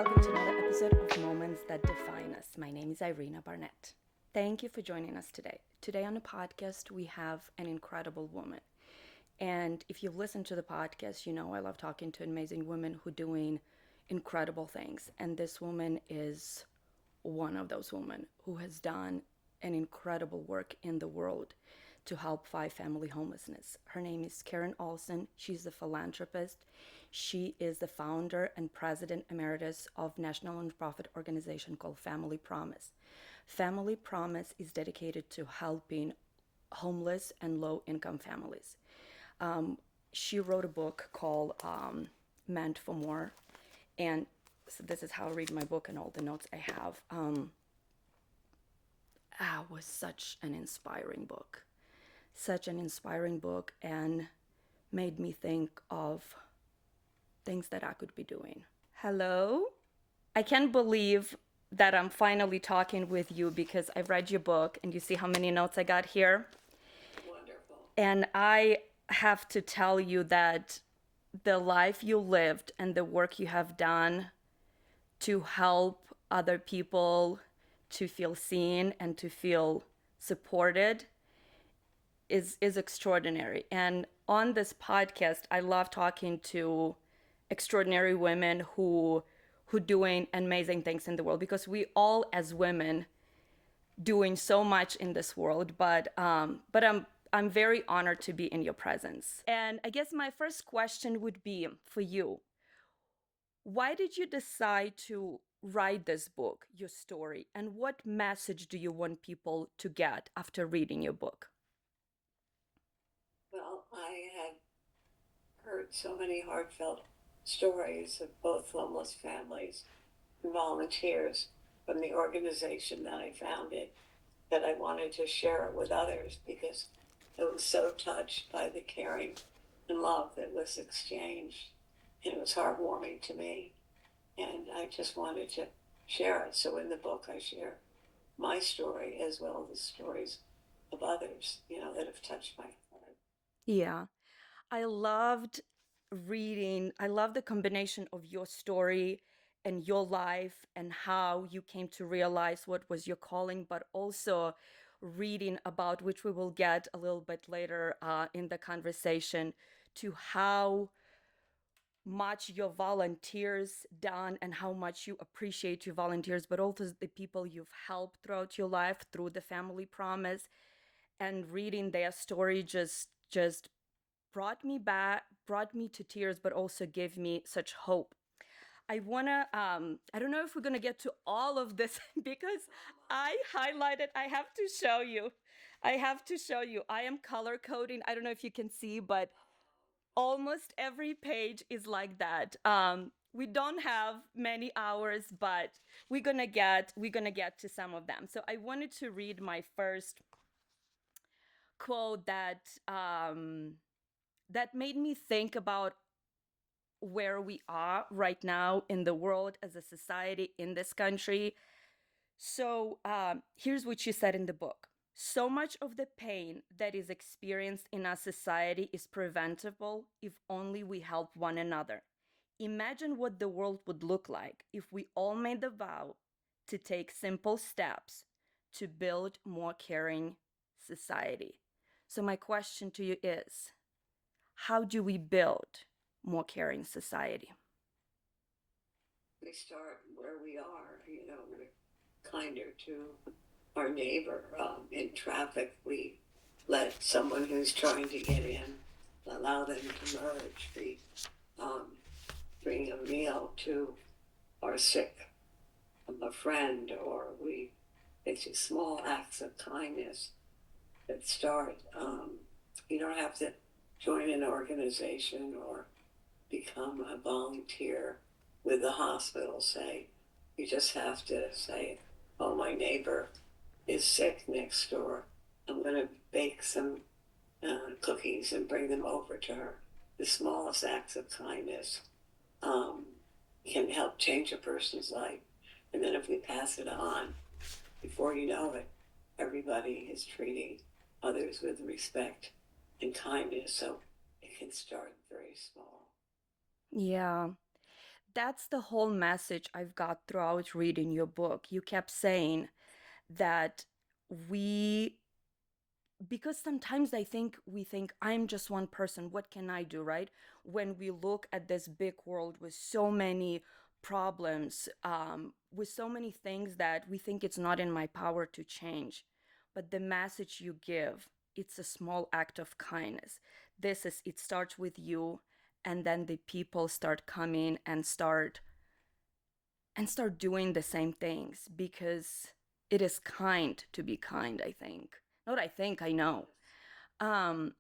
welcome to another episode of Moments That Define Us. My name is Irina Barnett. Thank you for joining us today. Today on the podcast, we have an incredible woman. And if you've listened to the podcast, you know I love talking to amazing women who are doing incredible things. And this woman is one of those women who has done an incredible work in the world to help fight family homelessness. Her name is Karen Olson. She's a philanthropist. She is the founder and president emeritus of national nonprofit organization called Family Promise. Family Promise is dedicated to helping homeless and low-income families. She wrote a book called Meant for More, and so this is how I read my book and all the notes I have. It was such an inspiring book. Such an inspiring book, and made me think of things that I could be doing. Hello? I can't believe that I'm finally talking with you because I've read your book and you see how many notes I got here. Wonderful. And I have to tell you that the life you lived and the work you have done to help other people to feel seen and to feel supported is extraordinary. And on this podcast, I love talking to extraordinary women who doing amazing things in the world, because we all as women doing so much in this world, but I'm very honored to be in your presence. And I guess my first question would be for you. Why did you decide to write this book, your story, and what message do you want people to get after reading your book? Well, I had heard so many heartfelt stories of both homeless families and volunteers from the organization that I founded that I wanted to share it with others because I was so touched by the caring and love that was exchanged. And it was heartwarming to me. And I just wanted to share it. So in the book, I share my story as well as the stories of others, that have touched my heart. Yeah. I loved I love the combination of your story and your life and how you came to realize what was your calling, but also reading about, which we will get a little bit later in the conversation, to how much your volunteers done and how much you appreciate your volunteers, but also the people you've helped throughout your life through the Family Promise. And reading their story just brought me to tears, but also gave me such hope. I don't know if we're gonna get to all of this because I have to show you. I am color coding. I don't know if you can see, but almost every page is like that. We don't have many hours, but we're gonna get to some of them. So I wanted to read my first quote that made me think about where we are right now in the world as a society in this country. So here's what she said in the book. So much of the pain that is experienced in our society is preventable if only we help one another. Imagine what the world would look like if we all made the vow to take simple steps to build more caring society. So my question to you is, how do we build more caring society? We start where we are, we're kinder to our neighbor. In traffic, we let someone who's trying to get in, allow them to merge. We um, bring a meal to our sick a friend, or it's just small acts of kindness that start. You don't have to join an organization or become a volunteer with the hospital, say. You just have to say, oh, my neighbor is sick next door. I'm going to bake some cookies and bring them over to her. The smallest acts of kindness can help change a person's life. And then if we pass it on, before you know it, everybody is treating others with respect and kindness. So it can start very small. Yeah, that's the whole message I've got throughout reading your book. You kept saying that we, because sometimes I think we think I'm just one person, what can I do, right? When we look at this big world with so many problems, with so many things that we think it's not in my power to change. But the message you give, it's a small act of kindness. This is, it starts with you, and then the people start coming and start doing the same things, because it is kind to be kind, I think. Not I think, I know. Um,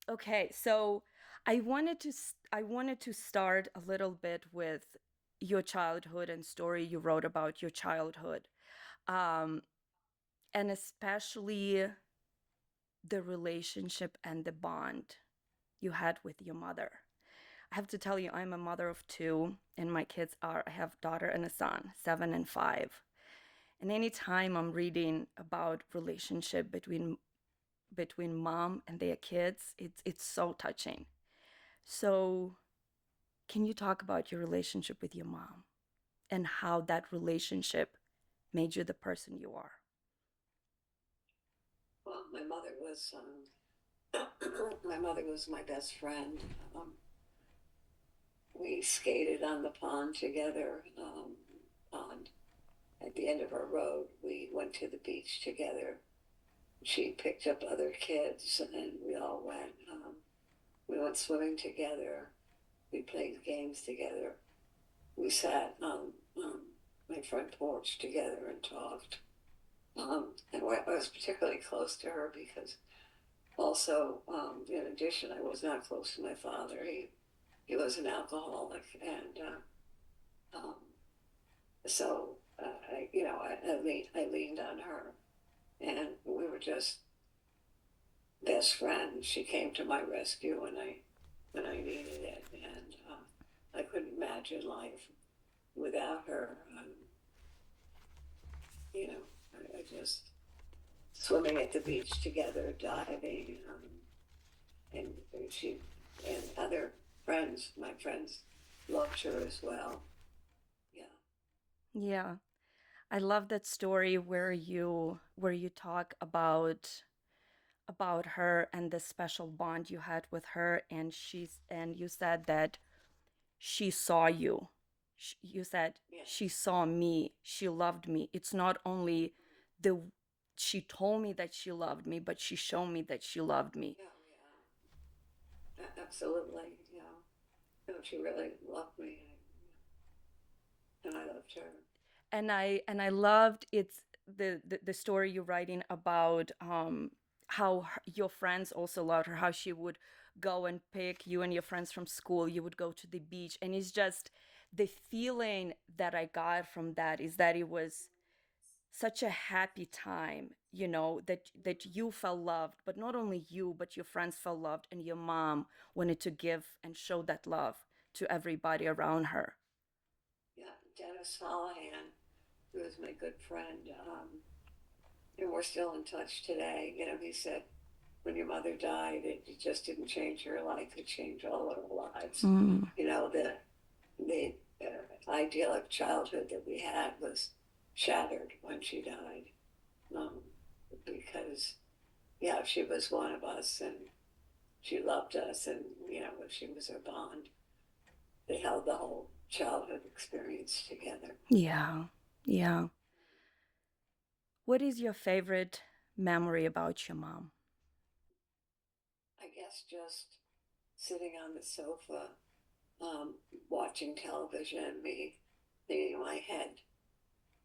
okay, so I wanted to start a little bit with your childhood and story you wrote about your childhood, um, and especially the relationship and the bond you had with your mother. I have to tell you, I'm a mother of two, and my kids are, I have a daughter and a son, 7 and 5. And anytime I'm reading about relationship between mom and their kids, it's so touching. So, can you talk about your relationship with your mom and how that relationship made you the person you are? Well, my mother was my best friend. Um, we skated on the pond together. Pond at the end of our road. We went to the beach together. She picked up other kids, and we all went. We went swimming together. We played games together. We sat on my front porch together and talked. And I was particularly close to her because also, in addition, I was not close to my father. He was an alcoholic, and um, so I leaned on her, and we were just best friends. She came to my rescue when I needed it, and I couldn't imagine life without her. You know, I just swimming at the beach together, diving, and she and other friends, my friends, loved her as well. Yeah, Yeah, I love that story where you talk about her and the special bond you had with her, and you said that she saw you. You said yeah, she saw me, she loved me. It's not only the she told me that she loved me, but she showed me that she loved me. yeah, absolutely. Yeah, no, she really loved me, and I loved her. And I loved the story you're writing about, how your friends also loved her, how she would go and pick you and your friends from school, you would go to the beach, and it's just the feeling that I got from that is that it was such a happy time, that you felt loved, but not only you, but your friends felt loved, and your mom wanted to give and show that love to everybody around her. Yeah, Dennis Holohan, who was my good friend, and we're still in touch today. You know, he said when your mother died, it just didn't change your life; it changed all our lives. Mm. You know, the idyllic childhood that we had was shattered when she died, um, because yeah, she was one of us, and she loved us, and she was our bond. They held the whole childhood experience together. Yeah, yeah. What is your favorite memory about your mom? I guess just sitting on the sofa, um, watching television, me leaning my head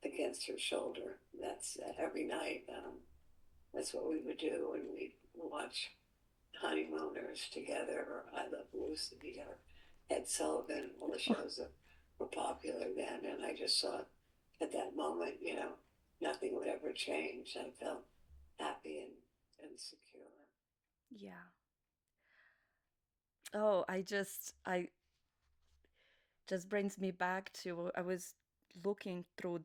against her shoulder. That's every night. That's what we would do, and we'd watch Honeymooners together, or I Love Lucy, or Ed Sullivan. All the Oh, shows that were popular then, and I just saw at that moment, nothing would ever change. I felt happy and secure. yeah. Oh, I just brings me back to, I was looking through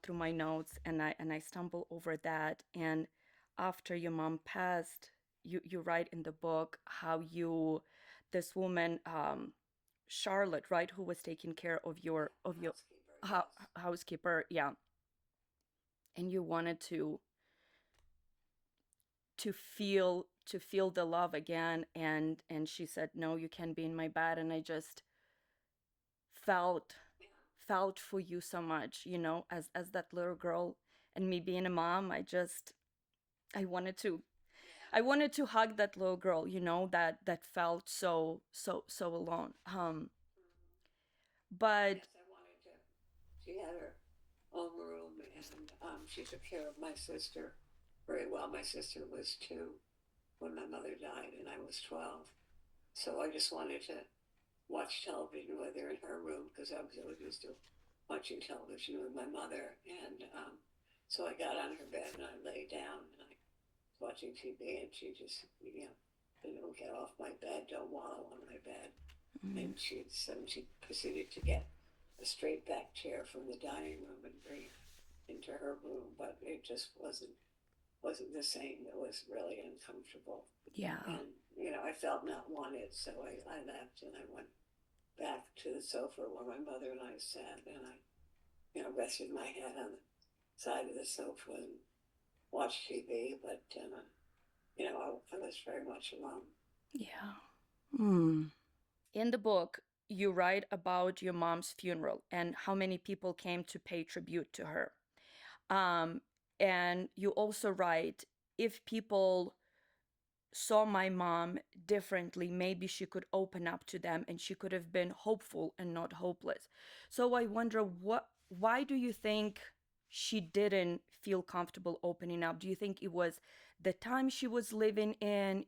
through my notes, and I stumble over that, and after your mom passed, you write in the book how this woman, Charlotte, right, who was taking care of Yeah, your housekeeper, yes. housekeeper, yeah, and you wanted to feel the love again, and she said, no, you can't be in my bed, and I just felt Yeah. felt for you so much, as that little girl, and me being a mom, I wanted to Yeah. I wanted to hug that little girl, that felt so alone. But Yes, I wanted to. She had her own room, and she took care of my sister very well. My sister was 2 when my mother died, and I was 12. So I just wanted to watch television with her in her room because I was always used to watching television with my mother. And so I got on her bed and I lay down and I was watching TV, and she just, don't get off my bed, don't wallow on my bed. mm, And she proceeded to get a straight back chair from the dining room and bring it into her room, but it just wasn't the same. It was really uncomfortable. yeah, And, I felt not wanted, so I left and I went back to the sofa where my mother and I sat, and I, rested my head on the side of the sofa and watched TV, but, I was very much alone. yeah. Mm. In the book, you write about your mom's funeral and how many people came to pay tribute to her. Um, and you also write, if people saw my mom differently, maybe she could open up to them and she could have been hopeful and not hopeless. So I wonder, why do you think she didn't feel comfortable opening up? Do you think it was the time she was living in,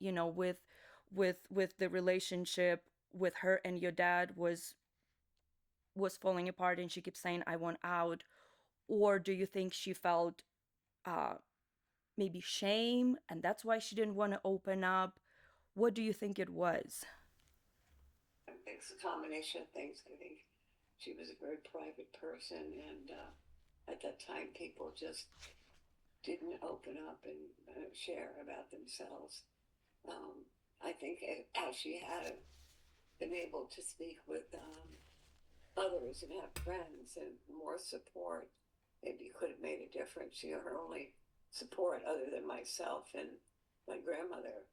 with the relationship with her and your dad was falling apart and she kept saying, I want out? Or do you think she felt uh maybe shame and that's why she didn't want to open up? What do you think it was? I think it's a combination of things. I think she was a very private person, and at that time, people just didn't open up and share about themselves. Um, I think if she had been able to speak with others and have friends and more support, maybe could have made a difference. Her only support, other than myself and my grandmother,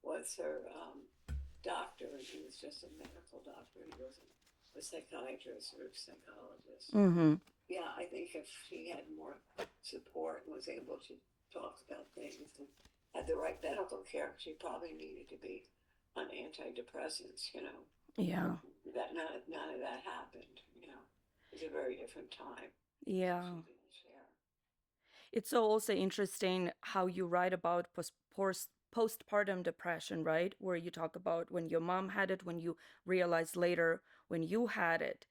was her doctor, and he was just a medical doctor. He wasn't a psychiatrist or a psychologist. Mm-hmm. Yeah, I think if she had more support and was able to talk about things and had the right medical care, she probably needed to be on antidepressants. Yeah. That none of that happened. It was a very different time. She Yeah. didn't share. It's so also interesting how you write about postpartum depression, right? Where you talk about when your mom had it, when you realized later when you had it.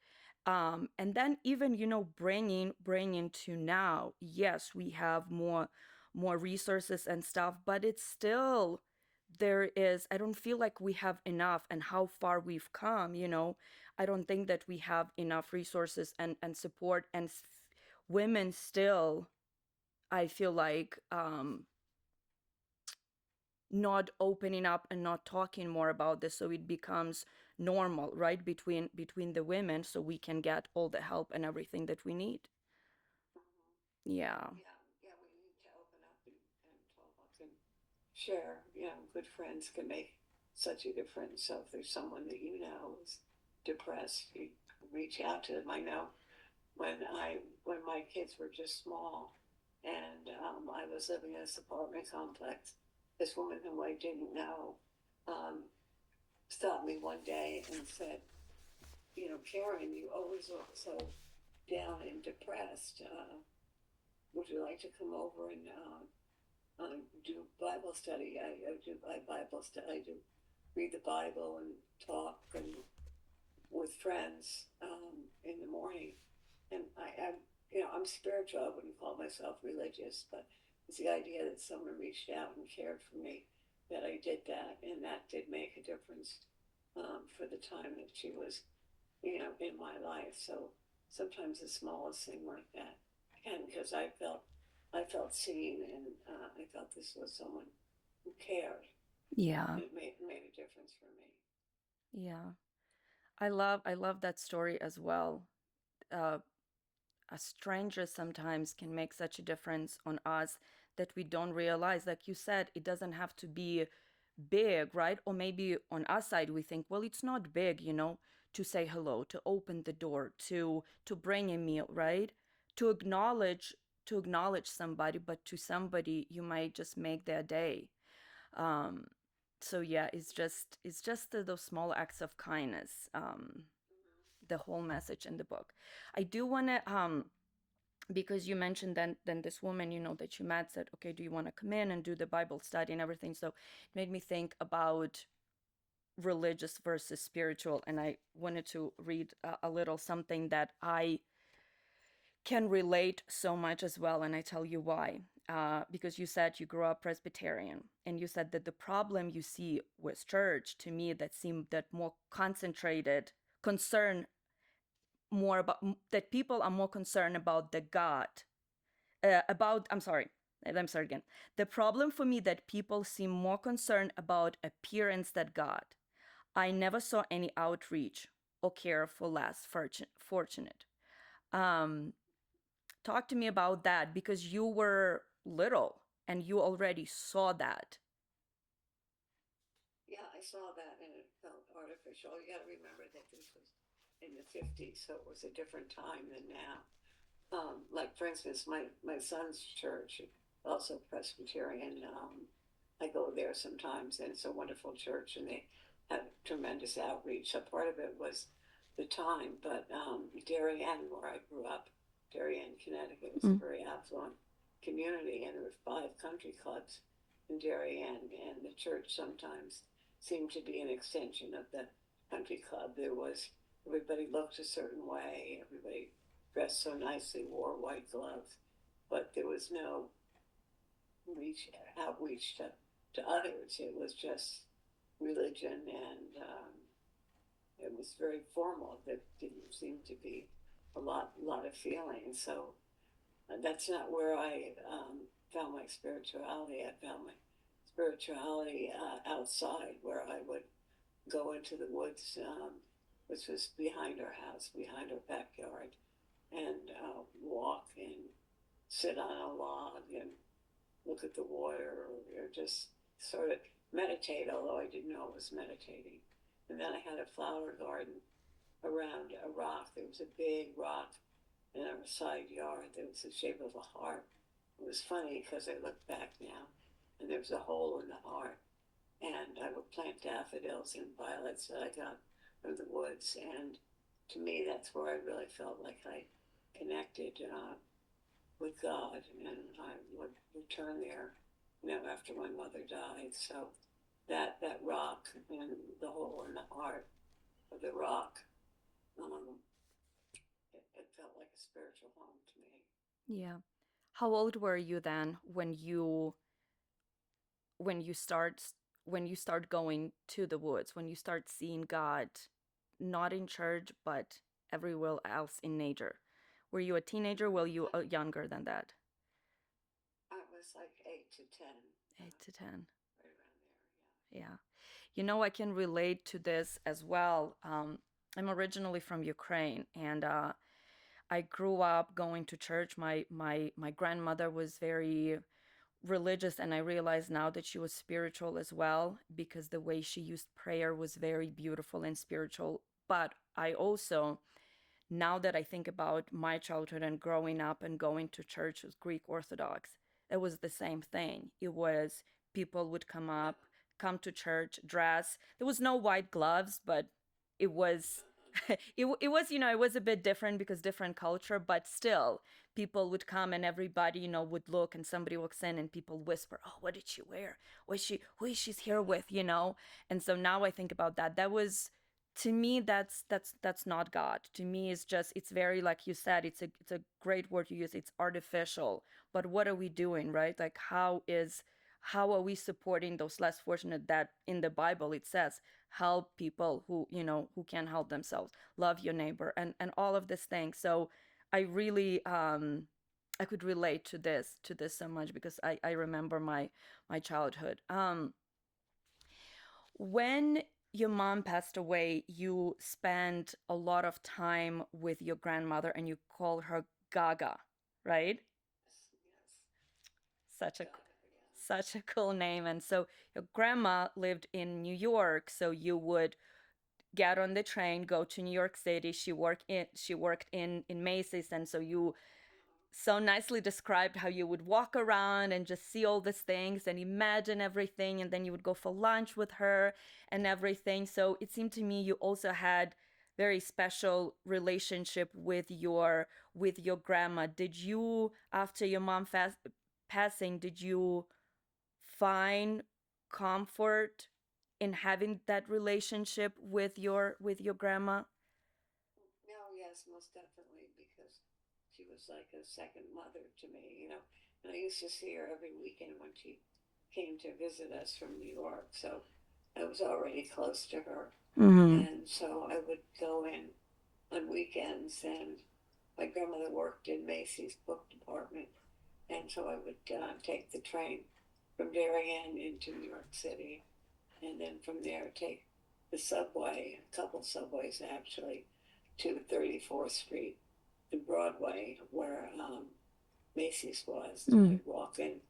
And then even, bringing to now, yes, we have more resources and stuff, but it's still, I don't feel like we have enough, and how far we've come. I don't think that we have enough resources and support, and women still, I feel like, not opening up and not talking more about this, so it becomes normal, right, between the women, so we can get all the help and everything that we need. Mhm. Yeah. Yeah, yeah, we need to open up and talk and share. Good friends can make such a difference. So if there's someone that is depressed, you reach out to them. I know when my kids were just small, and I was living in this apartment complex, this woman whom I didn't know um, stopped me one day and said, Karen, you always look so down and depressed. Would you like to come over and do Bible study? I do Bible study. I do read the Bible and talk and with friends in the morning. And I'm spiritual. I wouldn't call myself religious, but it's the idea that someone reached out and cared for me, that I did that, and that did make a difference for the time that she was, in my life. So sometimes the smallest thing like that, and because I felt seen, and I felt this was someone who cared, Yeah. and it made a difference for me. Yeah. I love that story as well. Uh, a stranger sometimes can make such a difference on us that we don't realize. Like you said, it doesn't have to be big, right? Or maybe on our side we think, well, it's not big, to say hello, to open the door, to bring a meal, right? To acknowledge to acknowledge somebody, but to somebody you might just make their day. Um, so yeah, it's just those small acts of kindness. The whole message in the book. I do want to because you mentioned then this woman that you met said, okay, do you want to come in and do the Bible study and everything? So it made me think about religious versus spiritual, and I wanted to read a little something that I can relate so much as well, and I tell you why. Because you said you grew up Presbyterian, and you said that the problem you see with church, to me, that seemed that more concentrated concern, more about that people are more concerned about the God, about I'm sorry again. The problem for me that people seem more concerned about appearance than God. I never saw any outreach or care for less fortunate. Um, Talk to me about that, because you were little and you already saw that. Yeah, I saw that and it felt artificial. You got to remember that this was in the 50s, so it was a different time than now. Like for instance, my son's church, also Presbyterian. I go there sometimes, and it's a wonderful church, and they have tremendous outreach. So part of it was the time, but Darien, where I grew up, Darien, Connecticut, was a Mm. very affluent community, and there were 5 country clubs in Darien, and the church sometimes seemed to be an extension of the country club. There was everybody looked a certain way, everybody dressed so nicely, wore white gloves, but there was no outreach to others. It was just religion, and it was very formal. There didn't seem to be a lot of feeling. So that's not where I found my spirituality. I found my spirituality outside, where I would go into the woods, which was behind our house, behind our backyard, and walk and sit on a log and look at the water, or just sort of meditate, although I didn't know it was meditating. And then I had a flower garden around a rock. There was a big rock in our side yard that was the shape of a heart. It was funny because I look back now and there was a hole in the heart. And I would plant daffodils and violets that I got from the woods. And to me, that's where I really felt like I connected with God, and I would return there, after my mother died. So that rock and the hole in the heart of the rock, um, it felt like a spiritual home to me. Yeah. How old were you then when you start going to the woods, when you start seeing God, not in church but everywhere else in nature? Were you a teenager? Were you younger than that? I was like 8 to 10, 8 to 10. right around there. Yeah. I can relate to this as well. I'm originally from Ukraine, and I grew up going to church. My grandmother was very religious, and I realize now that she was spiritual as well, because the way she used prayer was very beautiful and spiritual. But I also, now that I think about my childhood and growing up and going to church with Greek Orthodox, it was the same thing. It was people would come to church, dress. There was no white gloves, but it was it was a bit different because different culture, but still people would come and everybody would look, and somebody walks in and people whisper, oh, what did she wear? Who is she's here with? And so now I think about that. That was, to me, that's not God. To me, it's very, like you said, it's a great word you use. It's artificial. But what are we doing, right? Like, how are we supporting those less fortunate, that in the Bible it says help people who can't help themselves, love your neighbor, and all of these things. So I really I could relate to this so much, because I remember my childhood. When your mom passed away, you spent a lot of time with your grandmother and you call her Gaga, right? Yes, yes. Such a God, yeah. such a cool name. And so your grandma lived in New York, so you would get on the train, go to New York City. She worked in Macy's, and so you so nicely described how you would walk around and just see all these things and imagine everything, and then you would go for lunch with her and everything. So it seemed to me you also had very special relationship with your grandma. Did you, after your mom passing, did you find comfort in having that relationship with your grandma? No, yes, most definitely, because she was like a second mother to me, you know. And I used to see her every weekend when she came to visit us from New York, so I was already close to her. Mm-hmm. And so I would go in on weekends, and my grandmother worked in Macy's book department, and so I would take the train from Darien into New York City, and then from there take the subway, a couple subways actually, to 34th Street and Broadway, where Macy's was. And Mm. I'd walk in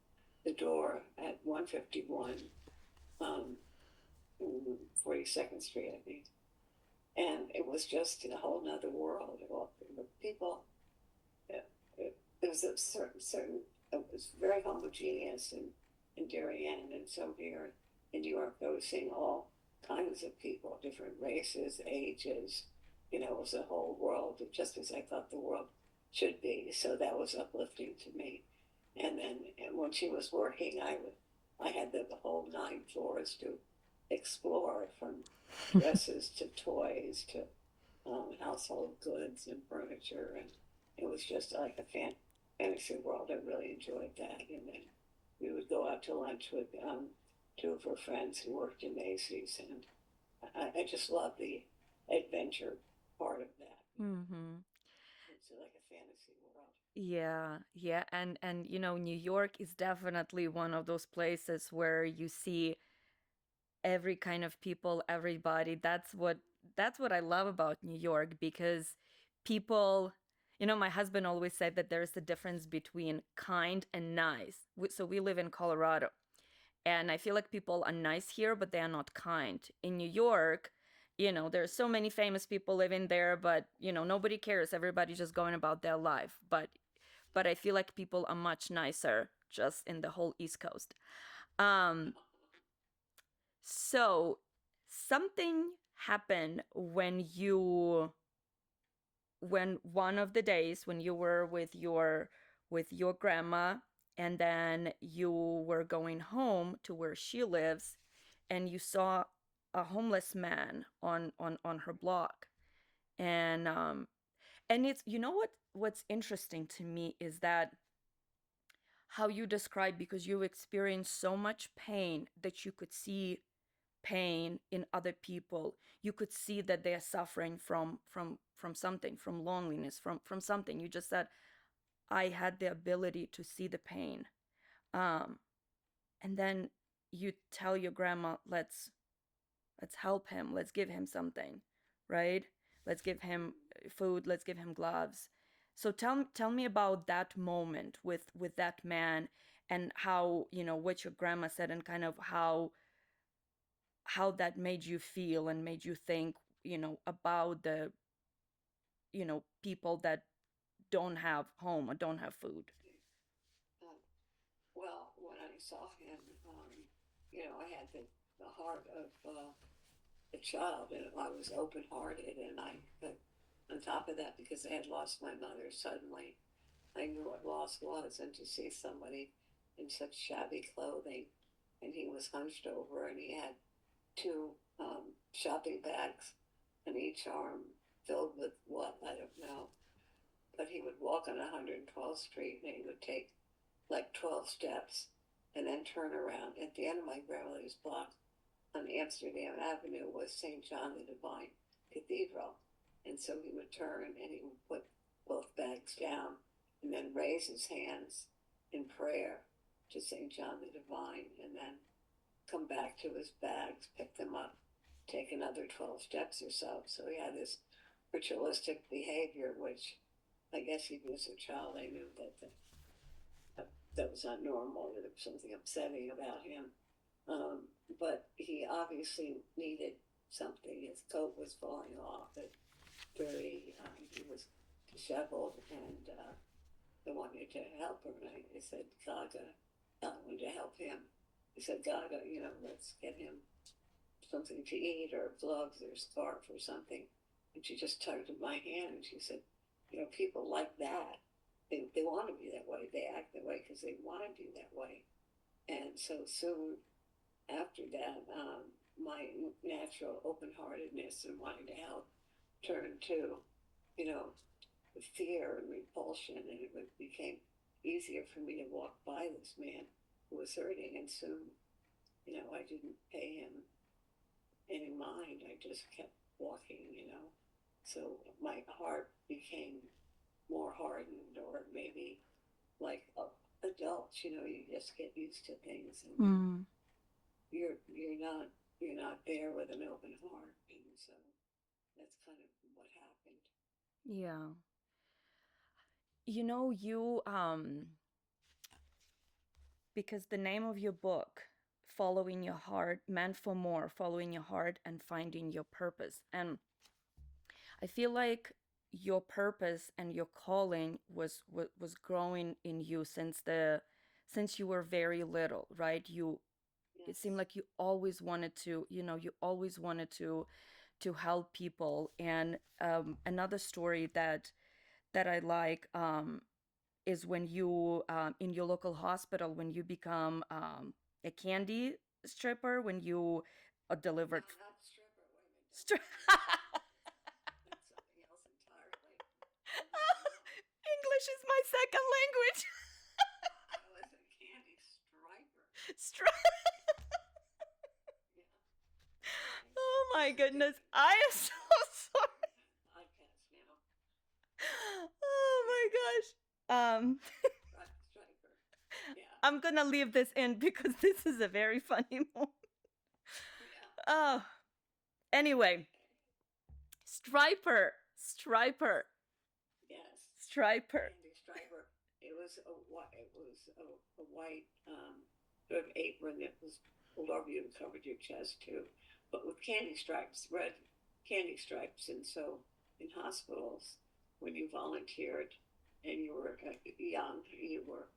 the door at 151, um, 42nd Street, I think. And it was just a whole nother world. Well, the people, it was a certain, it was very homogeneous in Darien. And so here in New York, I was seeing all kinds of people, different races, ages. You know, it was a whole world, just as I thought the world should be. So that was uplifting to me. And then when she was working, I had the whole 9 floors to explore, from dresses to toys to household goods and furniture, and it was just like a fantasy world. I really enjoyed that. And then we would go out to lunch with two of her friends who worked in Macy's, and I just love the adventure part of that. Mm-hmm. It's like a fantasy world. Yeah, yeah, and New York is definitely one of those places where you see every kind of people, everybody. That's what I love about New York, because people, my husband always said that there's a difference between kind and nice. So we live in Colorado, and I feel like people are nice here, but they are not kind. In New York, there's so many famous people living there, but nobody cares. Everybody's just going about their life. But I feel like people are much nicer just in the whole East Coast. Um, so something happened when one of the days when you were with your grandma, and then you were going home to where she lives, and you saw a homeless man on her block. And it's, what's interesting to me is that how you describe, because you experienced so much pain that you could see pain in other people. You could see that they are suffering from something, from loneliness, from something. You just said, I had the ability to see the pain. um and then you tell your grandma, let's help him, let's give him something, right? Let's give him food, let's give him gloves. So tell me about that moment with that man, and how, what your grandma said, and kind of how that made you feel and made you think, about the, people that don't have home or don't have food. Uh, well, when I saw him, I had the heart of a child, and I was open hearted, and but on top of that, because I had lost my mother suddenly, I knew what loss was, and to see somebody in such shabby clothing, and he was hunched over, and he had two shopping bags on each arm, filled with what, I don't know. But he would walk on 112th Street, and he would take like 12 steps and then turn around. At the end of my grandmother's block on Amsterdam Avenue was St. John the Divine Cathedral. And so he would turn and he would put both bags down and then raise his hands in prayer to St. John the Divine, and then come back to his bags, pick them up, take another 12 steps or so. So he had this ritualistic behavior, which I guess even as a child I knew that was not normal, that there was something upsetting about him. But he obviously needed something. His coat was falling off. He was disheveled, and I wanted to help him. And I said, Gaga, I wanted to help him. I said, Gaga, let's get him something to eat or gloves or scarf or something. And she just tugged at my hand and she said, people like that. They want to be that way. They act that way because they want to be that way. And so soon after that, my natural open heartedness and wanting to help turned to, you know, fear and repulsion. And it became easier for me to walk by this man who was hurting. And soon, I didn't pay him any mind. I just kept walking. So my heart became more hardened, or maybe like adults, you just get used to things, and Mm. you're not there with an open heart, and so that's kind of what happened. Yeah. You because the name of your book, Following Your Heart, meant for more, following your heart and finding your purpose. And I feel like your purpose and your calling was growing in you since you were very little, right? It seemed Yes, like you always wanted to, you always wanted to help people. And another story that I like, is when you, in your local hospital, when you become, a candy stripper, when you, no, delivered. not stripper. Wait a minute, don't Stri- say that. That's something else entirely. No, English is my second language. I was a candy striper. Stri- Yeah, okay. oh my This is goodness, different. I am so sorry. We're on a podcast now. Oh my gosh. Striper. Yeah, I'm gonna leave this in because this is a very funny moment. yeah. Oh, anyway, Okay. Striper, Yes. Striper. Candy striper. It was a white sort of apron that was pulled over you and covered your chest too, but with candy stripes, red candy stripes. And so in hospitals, when you volunteered and you were young, you were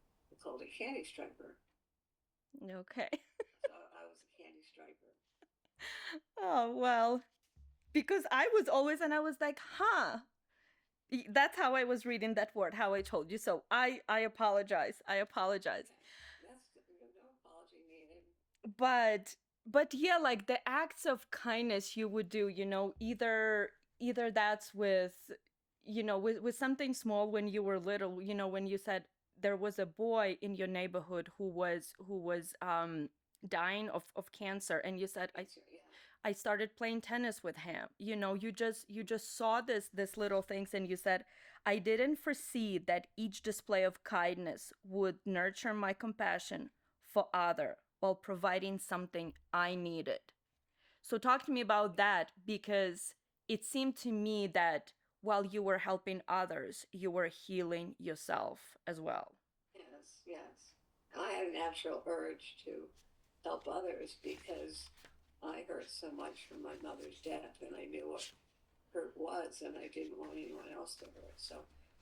called a candy striper. Okay. So I was a candy striper. Oh well, because I was always, and I was like, huh. That's how I was reading that word, how I told you. So I apologize. I apologize. Okay, that's no apology needed. But but yeah, like the acts of kindness you would do, either that's with, with something small when you were little, when you said there was a boy in your neighborhood who was dying of cancer, and you said, I Cancer, yeah. I started playing tennis with him. You just saw this little things, and you said, I didn't foresee that each display of kindness would nurture my compassion for other while providing something I needed. So talk to me about that, because it seemed to me that while you were helping others, you were healing yourself as well. Yes, yes. I had a natural urge to help others because I hurt so much from my mother's death, and I knew what hurt was, and I didn't want anyone else to hurt. So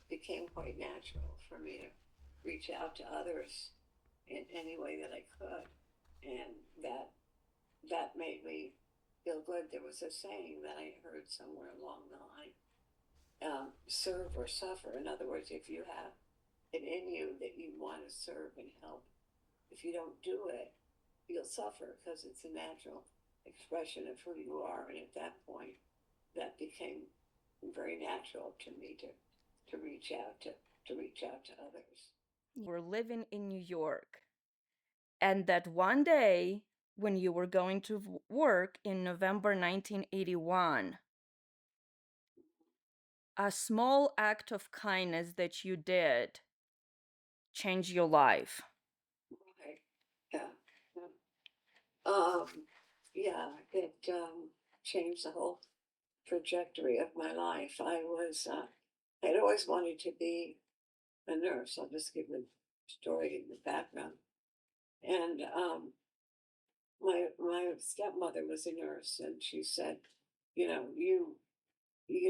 it became quite natural for me to reach out to others in any way that I could, and that made me feel good. There was a saying that I heard somewhere along the line: serve or suffer. In other words, if you have it in you that you want to serve and help, if you don't do it, you'll suffer because it's a natural expression of who you are. And at that point, that became very natural to me to reach out to reach out to others. You were living in New York, and that one day when you were going to work in November 1981, a small act of kindness that you did changed your life. Right. Yeah. Yeah. Um, yeah. It. changed the whole trajectory of my life. I'd always wanted to be a nurse. I'll just give the story in the background. And my stepmother was a nurse, and she said, you know, you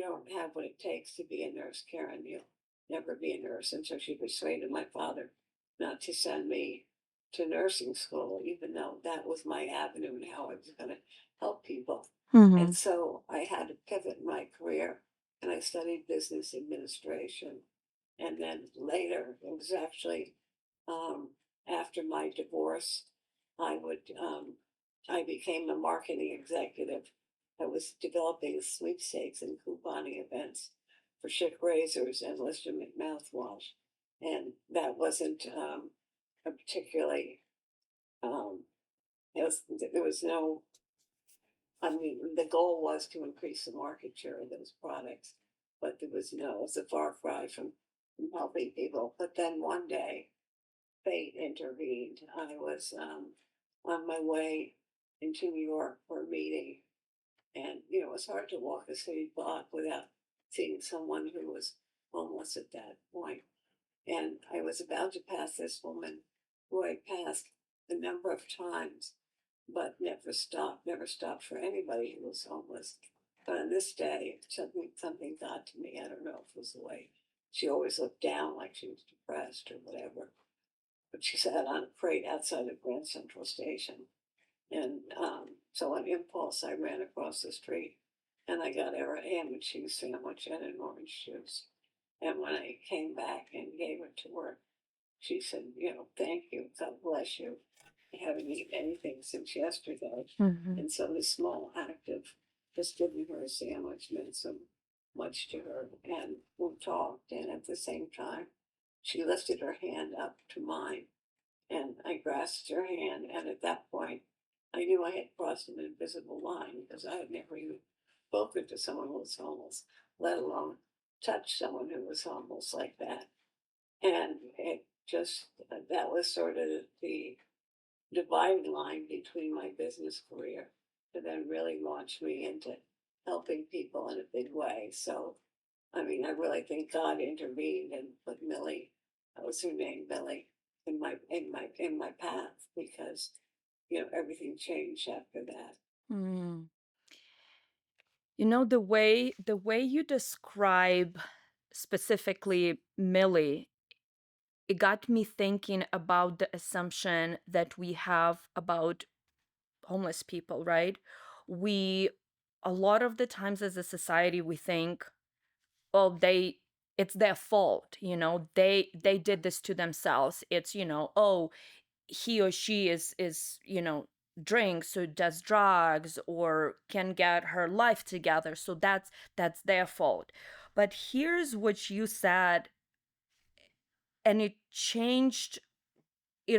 don't have what it takes to be a nurse, Karen. You'll never be a nurse. And so she persuaded my father not to send me to nursing school, even though that was my avenue and how I was going to help people. Mm-hmm. And so I had to pivot in my career, and I studied business administration. And then later, it was actually um, after my divorce, I became a marketing executive. I was developing sweepstakes and couponing events for Schick razors and Listerman mouthwash, and that wasn't a particularly. Um, there was no. I mean, the goal was to increase the market share of those products, but there was no. It was a far cry from helping people. But then one day, fate intervened. I was on my way into New York for a meeting, and it's hard to walk a city block without seeing someone who was homeless at that point. And I was about to pass this woman who I passed a number of times, but never stopped for anybody who was homeless. But on this day, something got to me. I don't know if it was the way she always looked down, like she was depressed or whatever. But she sat on a crate outside of Grand Central Station. And so on impulse, I ran across the street and I got her a ham and cheese sandwich and an orange juice. And when I came back and gave it to her, she said, thank you, God bless you. I haven't eaten anything since yesterday. Mm-hmm. And so this small act of just giving her a sandwich meant so much to her. And we talked, and at the same time, she lifted her hand up to mine, and I grasped her hand. And at that point, I knew I had crossed an invisible line because I had never even spoken to someone who was homeless, let alone touched someone who was homeless like that. And it just, that was sort of the dividing line between my business career and then really launched me into helping people in a big way. So, I mean, I really think God intervened and put Millie, that was her name, Millie, in my path because everything changed after that. Mm. The way you describe specifically Millie, it got me thinking about the assumption that we have about homeless people, right? We A lot of the times as a society we think, oh, it's their fault, they did this to themselves. It's, oh, he or she is drinks or does drugs or can get her life together, so that's their fault. But here's what you said, and it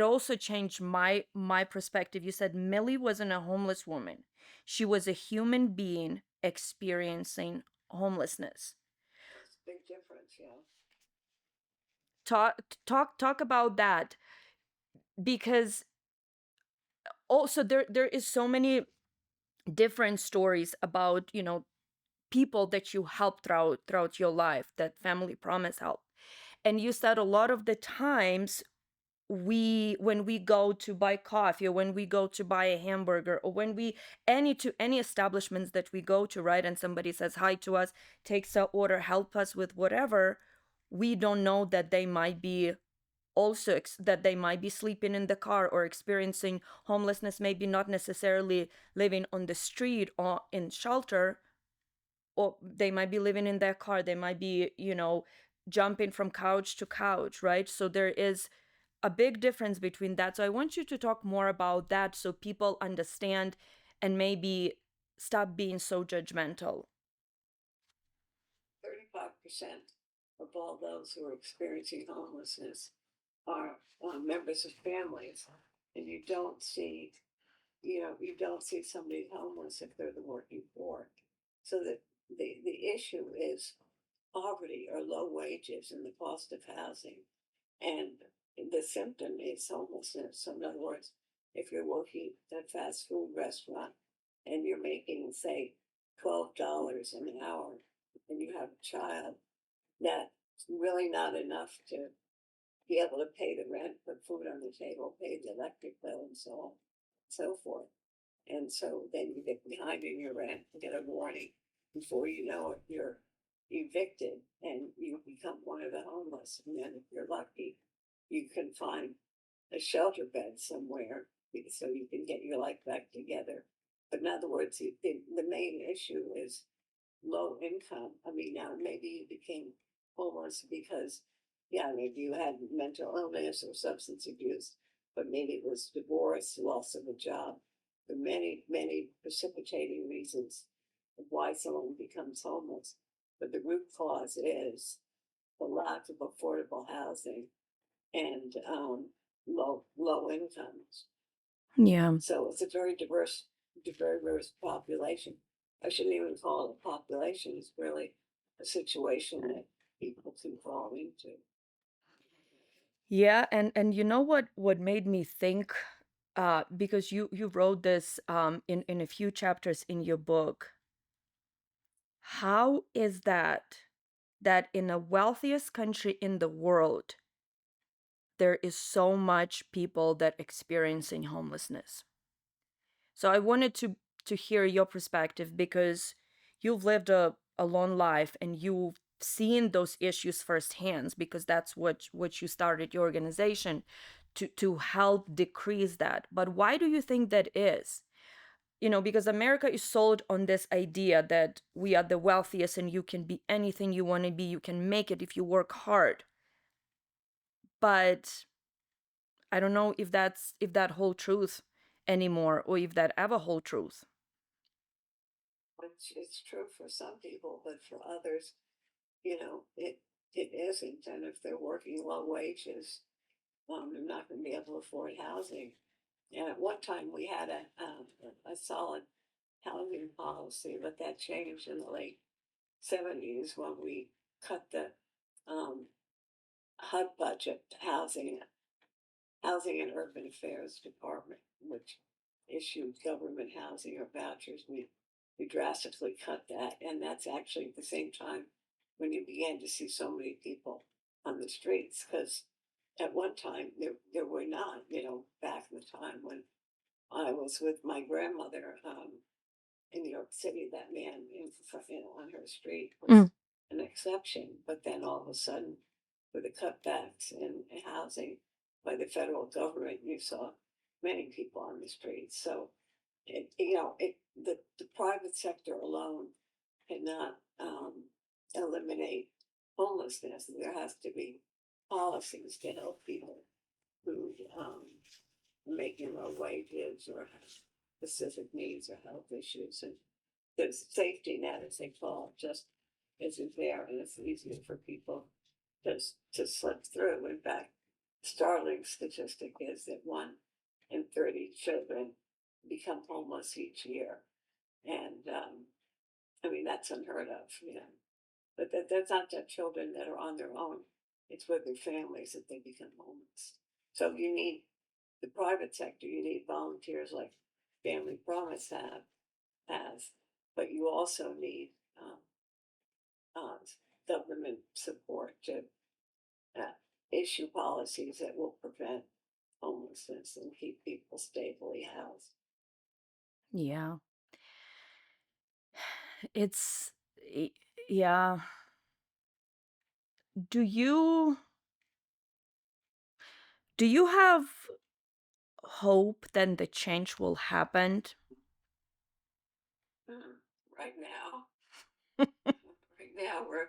also changed my perspective. You said Millie wasn't a homeless woman, she was a human being experiencing homelessness. It's a big difference, Talk about that, because also there is so many different stories about people that you help throughout your life, that family promise help. And you said a lot of the times, when we go to buy coffee, or when we go to buy a hamburger, or when we any establishments that we go to, right, and somebody says hi to us, takes our order, help us with whatever, we don't know that they might be that they might be sleeping in the car or experiencing homelessness, maybe not necessarily living on the street or in shelter, or they might be living in their car, they might be jumping from couch to couch, right? So there is a big difference between that. So I want you to talk more about that so people understand and maybe stop being so judgmental. 35% of all those who are experiencing homelessness are members of families, and you don't see somebody homeless if they're the working poor. So that the issue is poverty or low wages and the cost of housing. And the symptom is homelessness. So in other words, if you're working at a fast food restaurant and you're making, say, $12 an hour and you have a child, that's really not enough to be able to pay the rent, put food on the table, pay the electric bill, and so on, so forth. And so then you get behind in your rent and get a warning. Before you know it, you're evicted and you become one of the homeless. And then if you're lucky, you can find a shelter bed somewhere so you can get your life back together. But in other words, the main issue is low income. I mean, now maybe you became homeless because, yeah, maybe you had mental illness or substance abuse, but maybe it was divorce, loss of a job. There are many, many precipitating reasons of why someone becomes homeless. But the root cause is the lack of affordable housing and low incomes. Yeah. So it's a very diverse population. I shouldn't even call it a population. It's really a situation that people can fall into. Yeah, and you know what made me think, because you wrote this in a few chapters in your book. How is that in the wealthiest country in the world there is so much people that experiencing homelessness? So I wanted to hear your perspective because you've lived a long life and you've seen those issues firsthand, because that's what you started your organization to help decrease that. But why do you think that is? Because America is sold on this idea that we are the wealthiest and you can be anything you want to be, you can make it if you work hard. But I don't know if that whole truth anymore, or if that ever whole truth. Which it's true for some people, but for others, it isn't. And if they're working low wages, they're not going to be able to afford housing. And at one time, we had a solid housing policy, but that changed in the late 70s when we cut the um, HUD budget, Housing and Urban Affairs Department, which issued government housing or vouchers. We drastically cut that, and that's actually at the same time when you began to see so many people on the streets. Because at one time there were not, back in the time when I was with my grandmother in New York City, that man on her street was Mm. an exception. But then all of a sudden, with the cutbacks in housing by the federal government, you saw many people on the streets. So the private sector alone cannot eliminate homelessness. There has to be policies to help people who making low wages or have specific needs or health issues. And the safety net, as they call it, just isn't there, and it's easier for people to slip through. In fact, startling statistic is that 1 in 30 children become homeless each year, and I mean that's unheard of, But that's not the children that are on their own; it's with their families that they become homeless. So you need the private sector. You need volunteers like Family Promise has, but you also need uh, government support to uh, issue policies that will prevent homelessness and keep people stably housed. Yeah. It's y- yeah. Do you do you have hope that the change will happen? Mm. Right now, right now we're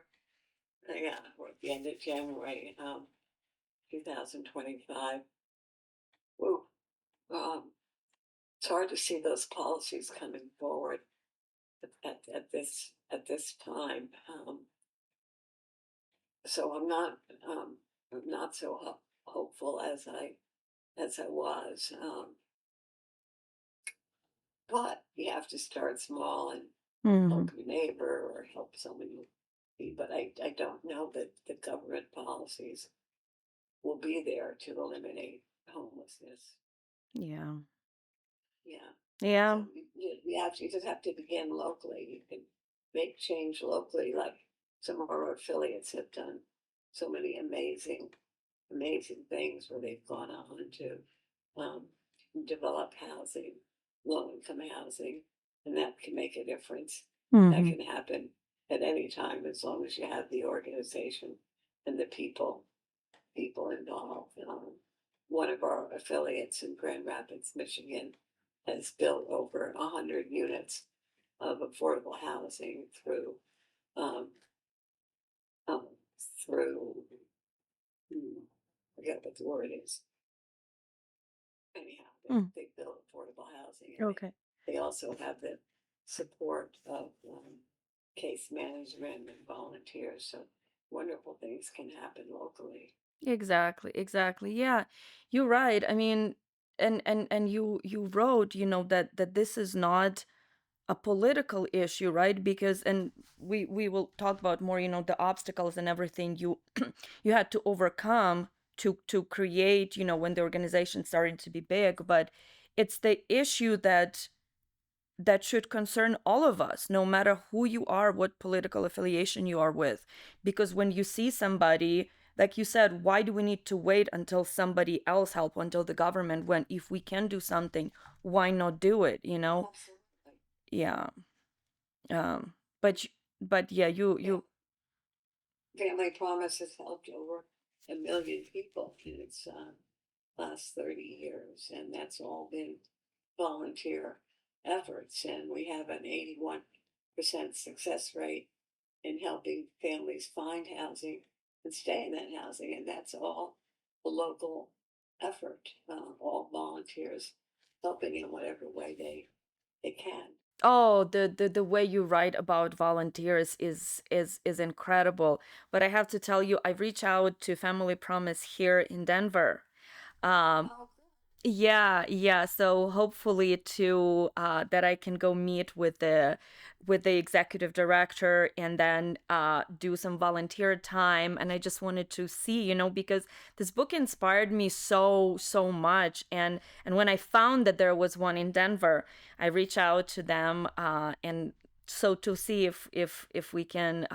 at the end of January, 2025. Woo. Um, it's hard to see those policies coming forward at this time. So I'm not so hopeful as I was. But you have to start small and Hmm. help your neighbor or help someone you need. But I don't know that the government policies will be there to eliminate homelessness. Yeah. Yeah. Yeah. So you just have to begin locally. You can make change locally, like some of our affiliates have done so many amazing things where they've gone on to um, develop housing, low income housing, and that can make a difference. That Hmm. can happen at any time as long as you have the organization and the people involved. One of our affiliates in Grand Rapids, Michigan, has built over 100 units of affordable housing um, um, through I forget what the word is. Anyhow, Mm. they build affordable housing, and Okay. they also have the support of case management and volunteers. So wonderful things can happen locally. Exactly, exactly. Yeah, you're right. I mean, and you wrote, that this is not a political issue, right? Because and we will talk about more, the obstacles and everything you you had to overcome to create, when the organization started to be big, but it's the issue that should concern all of us, no matter who you are, what political affiliation you are with. Because when you see somebody, like you said, why do we need to wait until somebody else help, until the government, when if we can do something, why not do it, Absolutely. Yeah. But but yeah, you Yeah. you Family Promise has helped over 1 million people in its last 30 years, and that's all been volunteer efforts. And we have an 81% success rate in helping families find housing and stay in that housing. And that's all a local effort, all volunteers helping in whatever way they can. Oh, the way you write about volunteers is incredible. But I have to tell you, I reach out to Family Promise here in Denver. Um, Oh, Yeah, yeah. So hopefully to that I can go meet with the executive director and then do some volunteer time. And I just wanted to see, because this book inspired me so much. And when I found that there was one in Denver, I reached out to them and so to see if we can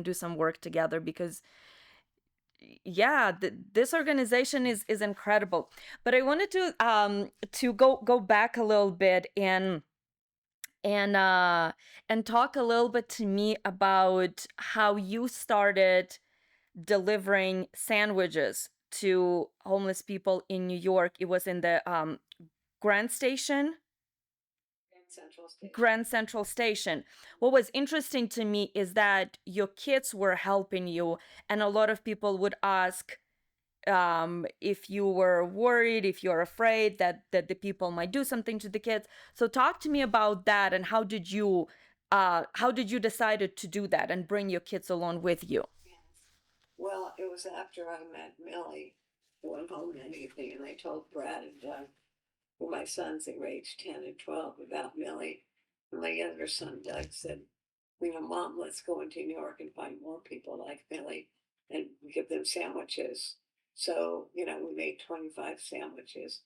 do some work together because yeah, this organization is incredible. But I wanted to go back a little bit and uh and talk a little bit to me about how you started delivering sandwiches to homeless people in New York. It was in the Grand Station Grand Central Station. Grand Central Station. What was interesting to me is that your kids were helping you, and a lot of people would ask if you were worried, if you're afraid that the people might do something to the kids. So talk to me about that, and how did you decided to do that and bring your kids along with you? Yes. Well, it was after I met Millie. I went home that evening and I told Brad and Doug, who my sons are aged 10 and 12, about Millie. And my younger son, Doug, said, Mom, let's go into New York and find more people like Millie and give them sandwiches. So, we made 25 sandwiches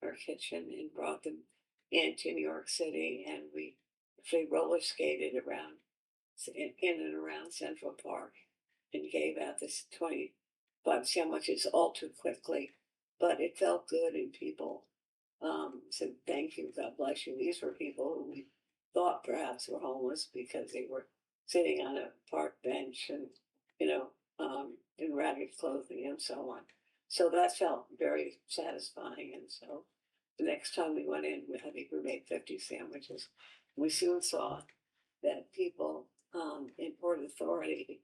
in our kitchen and brought them into New York City. And we actually roller skated around in and around Central Park and gave out this 25 sandwiches all too quickly. But it felt good, and people said, Thank you, God bless you. These were people who we thought perhaps were homeless because they were sitting on a park bench and, in ragged clothing and so on. So that felt very satisfying. And so the next time we went in, I think we made 50 sandwiches. We soon saw that people in Port Authority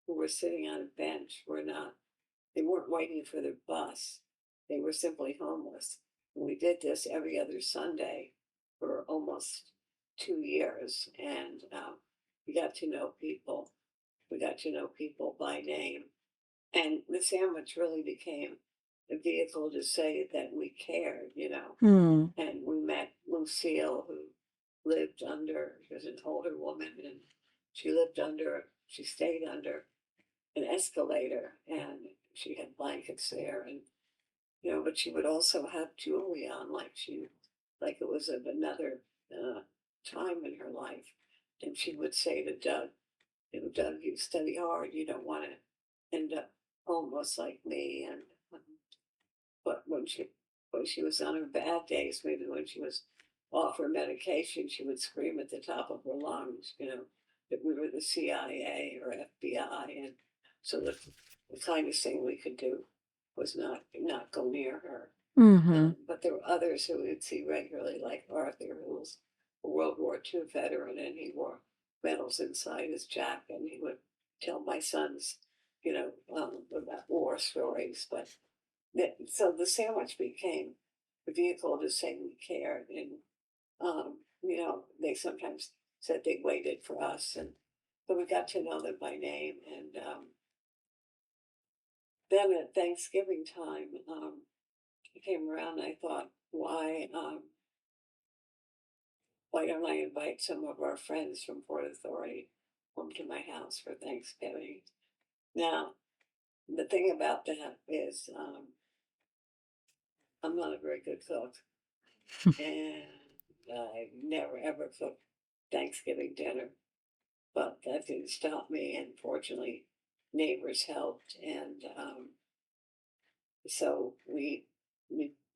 who were sitting on a bench they weren't waiting for their bus. They were simply homeless. And we did this every other Sunday for almost 2 years. And we got to know people. We got to know people by name. And the sandwich really became a vehicle to say that we cared. Hmm. And we met Lucille, who she was an older woman, and she stayed under an escalator, and she had blankets there, and but she would also have jewelry on, like she like it was of another uh, time in her life. And she would say to Doug, Doug, you study hard. You don't want to end up homeless like me. And um, but when she was on her bad days, maybe when she was off her medication, she would scream at the top of her lungs, that we were the CIA or FBI, and so the kindest thing we could do was not go near her. Mm-hmm. But there were others who we'd see regularly, like Arthur, who was a World War II veteran, and he wore medals inside his jacket, and he would tell my sons, about war stories. But so the sandwich became a vehicle to say we cared, and they sometimes said they waited for us, and but we got to know them by name, and then at Thanksgiving time, it came around. And I thought, why don't I invite some of our friends from Port Authority home to my house for Thanksgiving? Now, the thing about that is, I'm not a very good cook, and I never ever cooked Thanksgiving dinner. But that didn't stop me, and fortunately, neighbors helped, and so we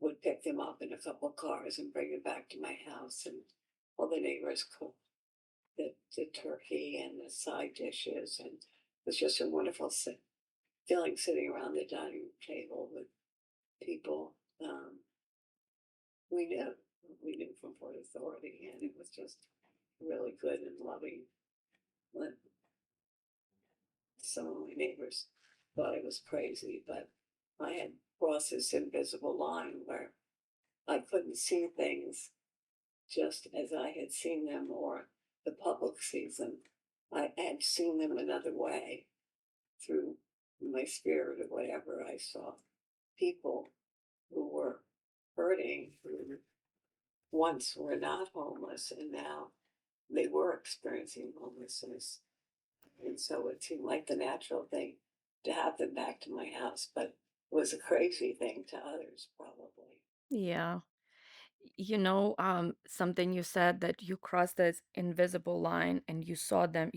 would pick them up in a couple of cars and bring them back to my house, and all the neighbors cooked the turkey and the side dishes, and it was just a wonderful feeling sitting around the dining table with people we knew we knew from Port Authority, and it was just really good and loving. But some of my neighbors thought I was crazy, but I had crossed this invisible line where I couldn't see things just as I had seen them or the public sees them. I had seen them another way through my spirit or whatever. I saw people who were hurting, who once were not homeless, and now they were experiencing homelessness. And so it seemed like the natural thing to have them back to my house, but it was a crazy thing to others, probably. Yeah. Something you said that you crossed this invisible line and you saw them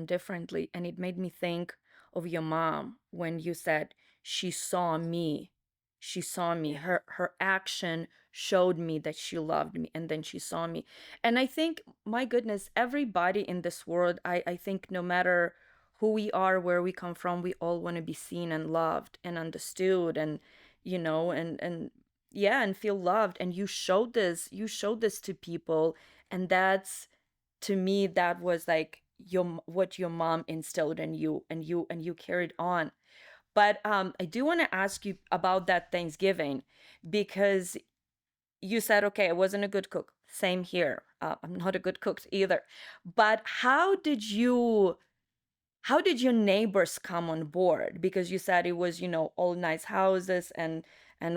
differently. And it made me think of your mom when you said she saw me. She saw me. Yeah. Her action showed me that she loved me and then she saw me. And I think, my goodness, everybody in this world, I think no matter who we are, where we come from, we all want to be seen and loved and understood and and yeah, and feel loved. And you showed this to people, and that's, to me, that was like what your mom instilled in you, and you carried on. But I do want to ask you about that Thanksgiving, because you said, okay, I wasn't a good cook. Same here. I'm not a good cook either. But how did your neighbors come on board? Because you said it was, all nice houses and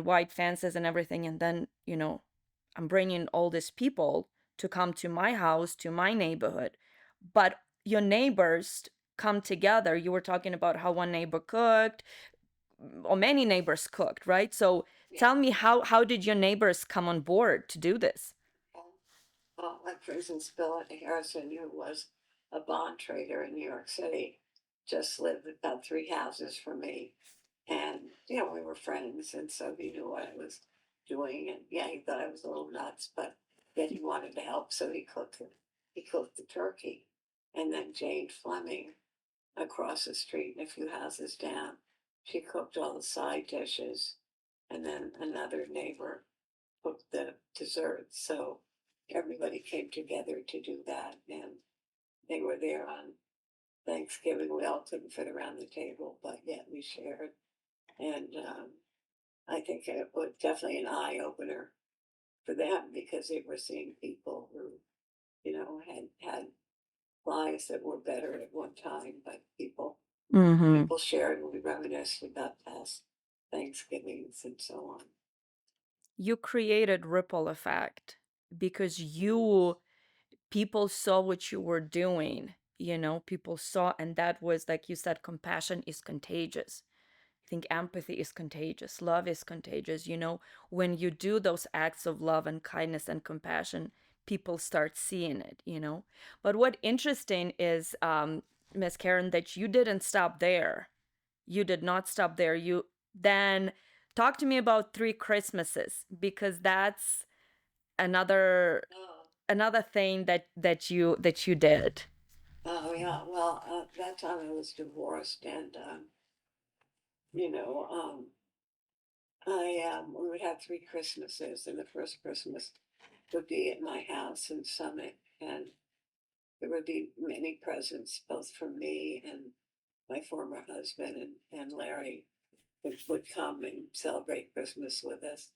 white fences and everything, and then, I'm bringing all these people to come to my house, to my neighborhood. But your neighbors come together. You were talking about how one neighbor cooked, or many neighbors cooked, right? So Yeah. tell me, how did your neighbors come on board to do this? Like for instance, Bill Harrison, who was a bond trader in New York City, just lived about three houses from me. And, we were friends. And so he knew what I was doing. And yeah, he thought I was a little nuts, but then he wanted to help. So he cooked the turkey. And then Jane Fleming across the street and a few houses down, she cooked all the side dishes. And then another neighbor cooked the desserts. So everybody came together to do that. And they were there on Thanksgiving. We all couldn't fit around the table, but yet we shared. And I think it was definitely an eye opener for them because they were seeing people who, had lives that were better at one time, but people Mm-hmm. people shared and we reminisced about past Thanksgivings and so on. You created ripple effect, because Mm. people saw what you were doing. People saw, and that was, like you said, compassion is contagious. think empathy is contagious, love is contagious. When you do those acts of love and kindness and compassion, people start seeing it. But what interesting is, Miss Karen, that you didn't stop there. You did not stop there. You then talk to me about Three Christmases, because that's another Oh, another thing that you did. oh yeah. Well, that time I was divorced, and you know, we would have three Christmases, and the first Christmas would be at my house in Summit, and there would be many presents, both from me and my former husband, and Larry would come and celebrate Christmas with us.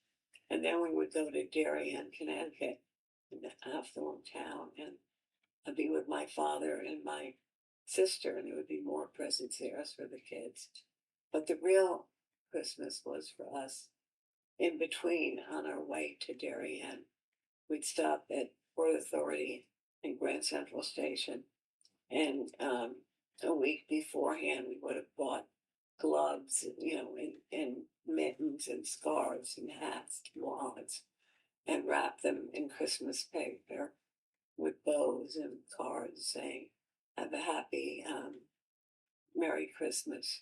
And then we would go to Darien, Connecticut, an affluent town, and I'd be with my father and my sister, and there would be more presents there for the kids. But the real Christmas was for us in between on our way to Darien. We'd stop at Port Authority and Grand Central Station, and a week beforehand, we would have bought gloves, and mittens and scarves and hats and wallets, and wrapped them in Christmas paper with bows and cards saying, "Have a happy Merry Christmas."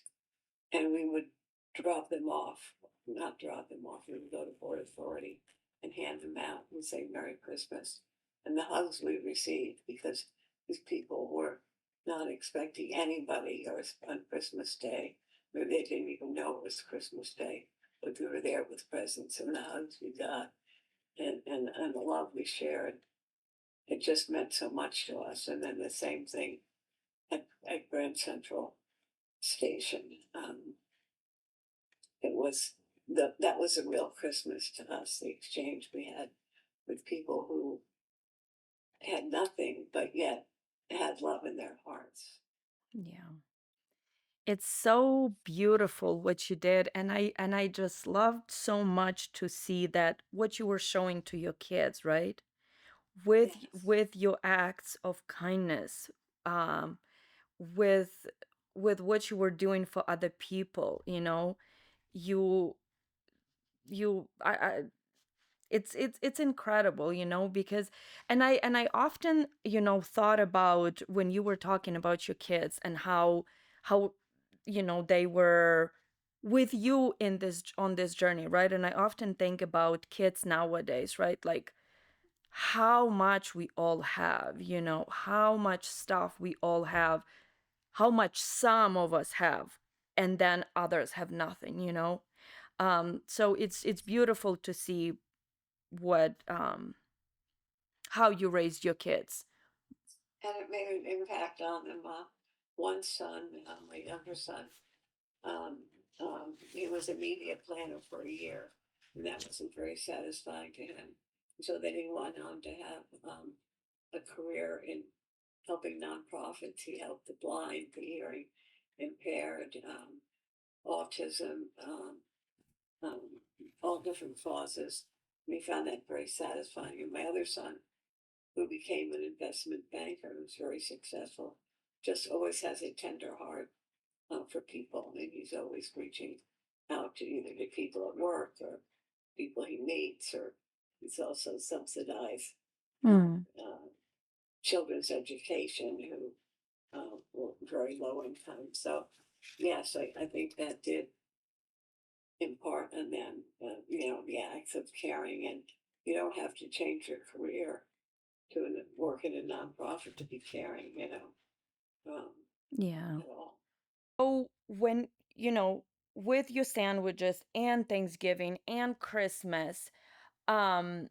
And we would drop them off, not drop them off, we would go to Port Authority and hand them out and say Merry Christmas. And the hugs we received, because these people were not expecting anybody on Christmas Day. Maybe they didn't even know it was Christmas Day, but we were there with presents, and the hugs we got, and the love we shared. It just meant so much to us. And then the same thing at Grand Central Station. It was that was a real Christmas to us, the exchange we had with people who had nothing but yet had love in their hearts. Yeah. It's so beautiful what you did, and I just loved so much to see that what you were showing to your kids, right? With Yes. with your acts of kindness, um with with what you were doing for other people, you I it's incredible, because and I often, thought about when you were talking about your kids and how they were with you in this on this journey, right? And I often think about kids nowadays, right? Like how much we all have, how much stuff we all have, how much some of us have, and then others have nothing. So it's beautiful to see what how you raised your kids. And it made an impact on them. One son, my younger son, um, he was a media planner for a year, and that wasn't very satisfying to him. So then he went on to have a career in helping nonprofits. He helped the blind, the hearing impaired, autism, um, all different causes. We found that very satisfying. And my other son, who became an investment banker, who's very successful, just always has a tender heart for people, and he's always reaching out to either the people at work or people he meets, or he's also subsidized Mm. children's education who were very low income. So, yes, I think that did impart on them, the acts of caring. And you don't have to change your career to work in a nonprofit to be caring, Yeah. at all. Oh, when, with your sandwiches and Thanksgiving and Christmas, um,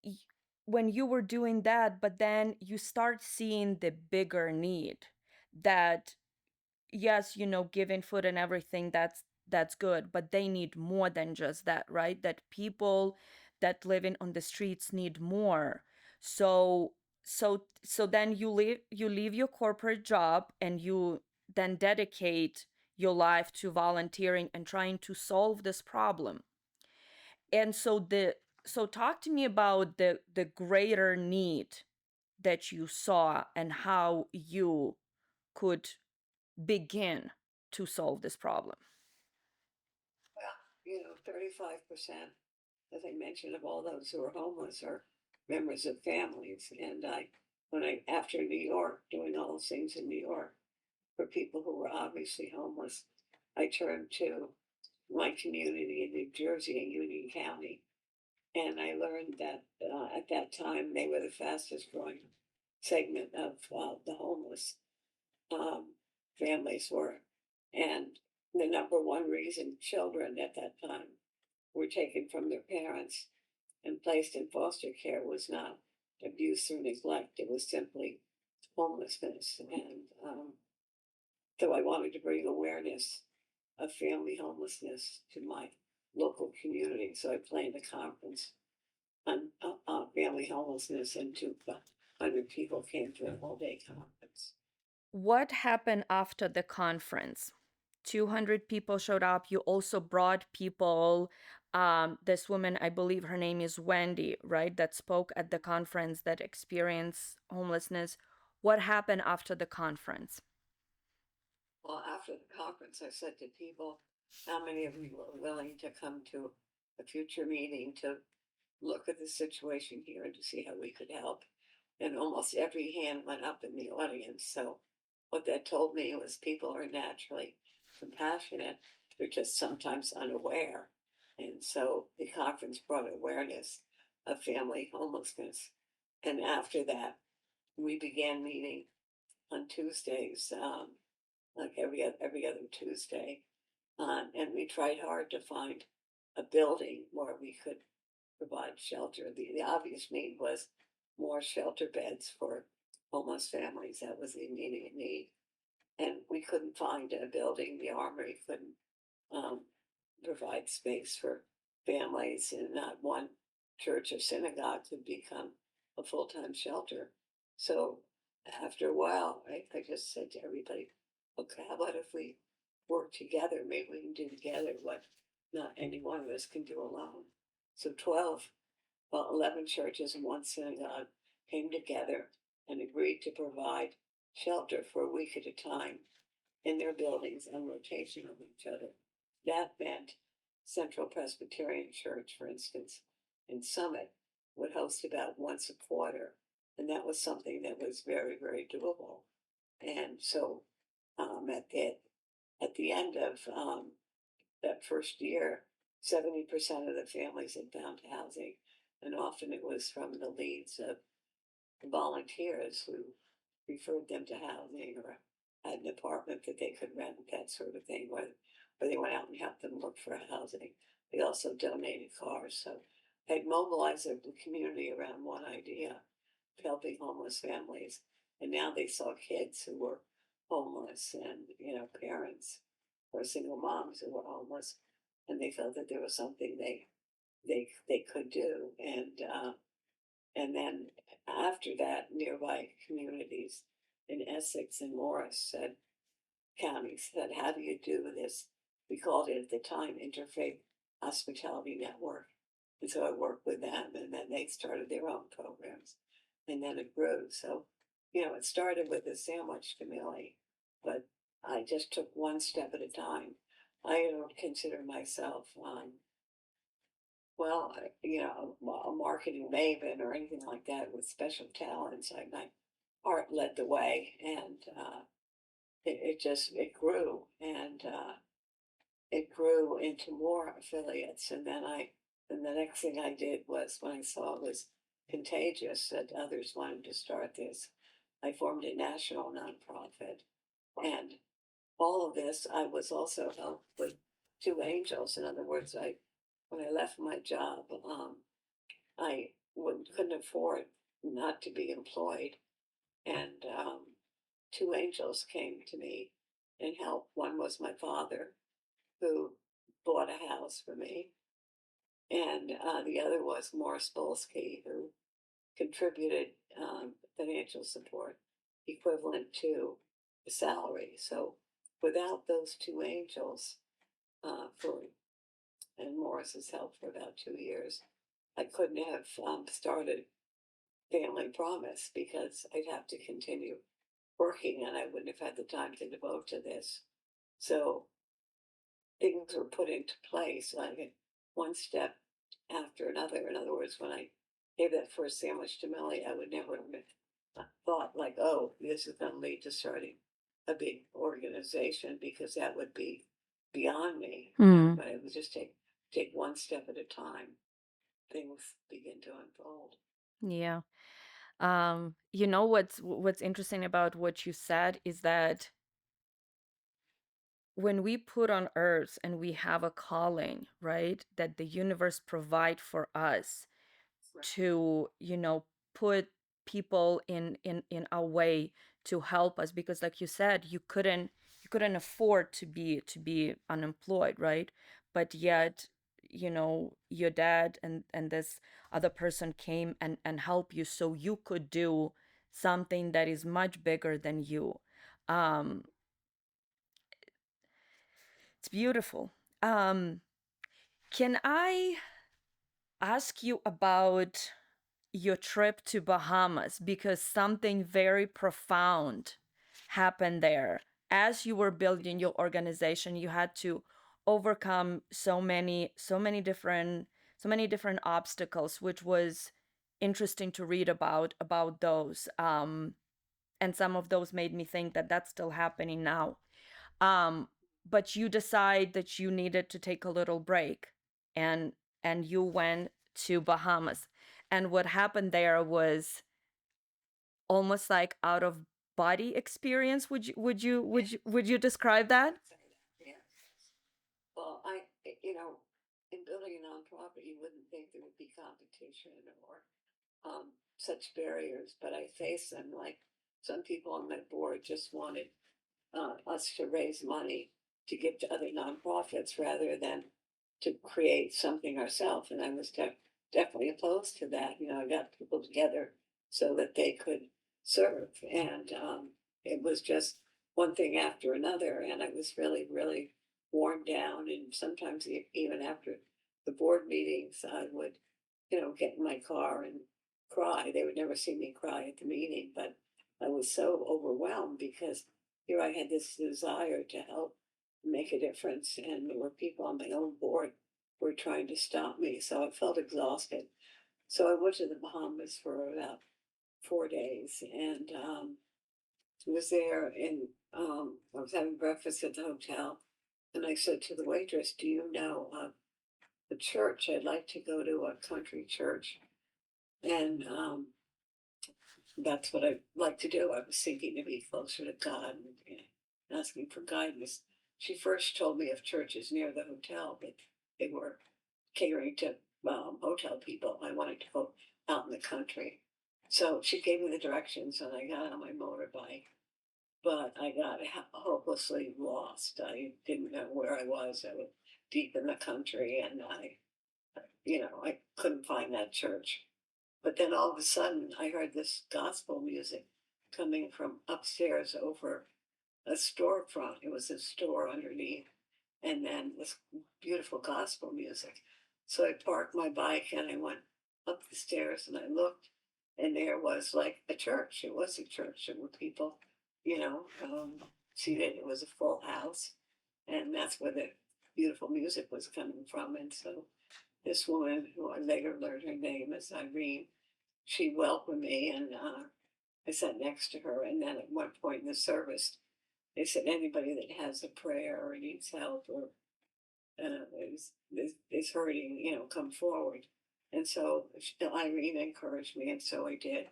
y- when you were doing that, but then you start seeing the bigger need that, yes, giving food and everything, that's good, but they need more than just that, right? That people that living on the streets need more. So then you leave your corporate job, and you then dedicate your life to volunteering and trying to solve this problem. And so talk to me about the greater need that you saw and how you could begin to solve this problem. 35%, as I mentioned, of all those who are homeless are members of families. And after New York, doing all those things in New York for people who were obviously homeless, I turned to my community in New Jersey in Union County. And I learned that at that time they were the fastest growing segment of the homeless um, families were. And the number one reason children at that time were taken from their parents and placed in foster care was not abuse or neglect, it was simply homelessness. And so I wanted to bring awareness of family homelessness to my local community. So I planned a conference on family homelessness, and 200 people came to a whole day conference. What happened after the conference? 200 people showed up. You also brought people. This woman, I believe her name is Wendy, right, that spoke at the conference that experienced homelessness. What happened after the conference? Well, after the conference, I said to people, how many of you are willing to come to a future meeting to look at the situation here and to see how we could help? And almost every hand went up in the audience. So what that told me was people are naturally compassionate. They're just sometimes unaware. And so the conference brought awareness of family homelessness. And after that, we began meeting on Tuesdays, like every other Tuesday, and we tried hard to find a building where we could provide shelter. The obvious need was more shelter beds for homeless families. That was the immediate need, and we couldn't find a building. The Armory couldn't um, provide space for families, and not one church or synagogue could become a full-time shelter. So after a while, I just said to everybody, okay, how about if we work together? Maybe we can do together what not any one of us can do alone. So 11 churches and one synagogue came together and agreed to provide shelter for a week at a time in their buildings on rotation of each other. That meant Central Presbyterian Church, for instance, in Summit would host about once a quarter. And that was something that was very, very doable. And so at the end of that first year, 70% of the families had found housing. And often it was from the leads of volunteers who referred them to housing or had an apartment that they could rent, that sort of thing, where they went out and helped them look for housing. They also donated cars. So they'd mobilized the community around one idea of helping homeless families. And now they saw kids who were homeless and, parents or single moms who were homeless. And they felt that there was something they could do. And then after that, nearby communities in Essex and Morris said, counties said, how do you do this? We called it at the time Interfaith Hospitality Network. And so I worked with them, and then they started their own programs. And then it grew. So, it started with a sandwich family, but I just took one step at a time. I don't consider myself well, a marketing maven or anything like that with special talents. My art led the way, and it grew, and it grew into more affiliates. And the next thing I did was, when I saw it was contagious that others wanted to start this, I formed a national nonprofit. And all of this, I was also helped with two angels. In other words, when I left my job, I couldn't afford not to be employed. And two angels came to me and helped. One was my father, who bought a house for me. And the other was Morris Bolsky, who contributed financial support equivalent to the salary. So without those two angels, and Morris's help for about 2 years, I couldn't have started Family Promise, because I'd have to continue working and I wouldn't have had the time to devote to this. So things were put into place, like one step after another. In other words, when I gave that first sandwich to Millie, I would never have thought like, oh, this is going to lead to starting a big organization because that would be beyond me. Hmm. But it would just take one step at a time. Things begin to unfold. Yeah. You know what's interesting about what you said is that when we put on earth and we have a calling, right, that the universe provide for us Right. to, put people in our way to help us, because like you said, you couldn't afford to be unemployed, right? But yet, your dad and this other person came and helped you so you could do something that is much bigger than you. um it's beautiful. Can I ask you about your trip to Bahamas, because something very profound happened there. As you were building your organization, you had to overcome so many different obstacles, which was interesting to read about those. And some of those made me think that that's still happening now. um but you decide that you needed to take a little break, and you went to Bahamas, and what happened there was almost like out of body experience. Would you describe that? Yeah. Well, in building a nonprofit, you wouldn't think there would be competition or such barriers, but I face them. Like some people on my board just wanted us to raise money to give to other nonprofits rather than to create something ourselves. And I was definitely opposed to that. I got people together so that they could serve. And it was just one thing after another. And I was really, really worn down. And sometimes even after the board meetings, I would, get in my car and cry. They would never see me cry at the meeting, but I was so overwhelmed because here I had this desire to help make a difference, and there were people on my own board who were trying to stop me. So I felt exhausted. So I went to the Bahamas for about 4 days, and was there, and I was having breakfast at the hotel, and I said to the waitress, "Do you know the church? I'd like to go to a country church." And that's what I like to do. I was thinking to be closer to God and asking for guidance. She first told me of churches near the hotel, but they were catering to hotel people. I wanted to go out in the country. So she gave me the directions and I got on my motorbike, but I got hopelessly lost. I didn't know where I was. I was deep in the country and I couldn't find that church. But then all of a sudden, I heard this gospel music coming from upstairs over a storefront. It was a store underneath, and then this beautiful gospel music. So I parked my bike and I went up the stairs and I looked, and there was like a church. It was a church. There were people, seated. It was a full house, and that's where the beautiful music was coming from. And so this woman, who I later learned her name is Irene, she welcomed me and I sat next to her. And then at one point in the service, they said, anybody that has a prayer or needs help or is hurting, come forward. And so Irene encouraged me, and so I did.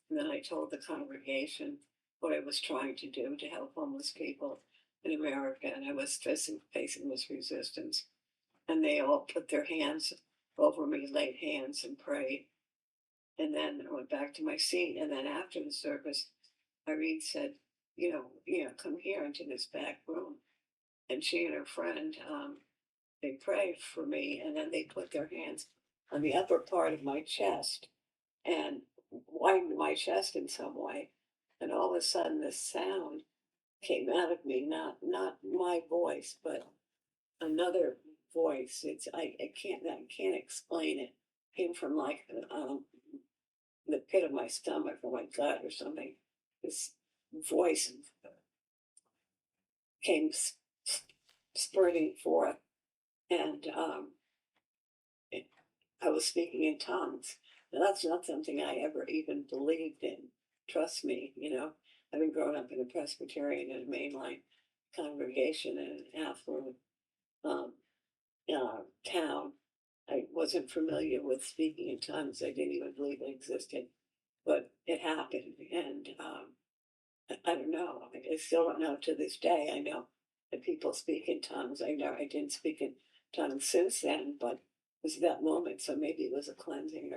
And then I told the congregation what I was trying to do to help homeless people in America, and I was facing this resistance. And they all put their hands over me, laid hands, and prayed. And then I went back to my seat. And then after the service, Irene said, come here into this back room. And she and her friend, they prayed for me. And then they put their hands on the upper part of my chest and widened my chest in some way. And all of a sudden, this sound came out of me, not my voice, but another voice. I can't explain it. Came from like the pit of my stomach or my gut or something. This voice came spurting forth, and I was speaking in tongues. Now, that's not something I ever even believed in. Trust me, having grown up in a Presbyterian and a mainline congregation in an affluent um, town, I wasn't familiar with speaking in tongues. I didn't even believe it existed, but it happened, and I don't know. I still don't know to this day. I know that people speak in tongues. I know I didn't speak in tongues since then, but it was that moment. So maybe it was a cleansing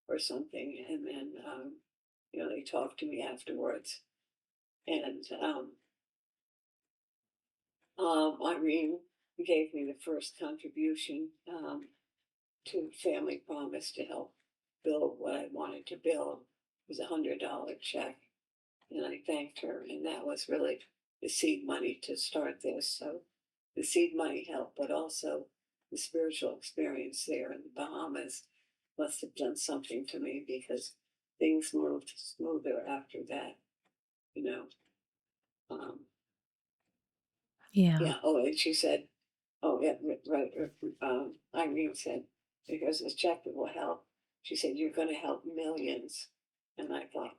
or something. And then, they talked to me afterwards. And Irene gave me the first contribution to Family Promise to help build what I wanted to build. It was $100 check, and I thanked her, and that was really the seed money to start this. So the seed money helped, but also the spiritual experience there in the Bahamas must have done something to me because things moved smoother after that, you know. Um, Yeah. yeah. Oh, and she said, "Oh, yeah, right." Irene said, "Because this check that will help." She said, "You're going to help millions," and I thought,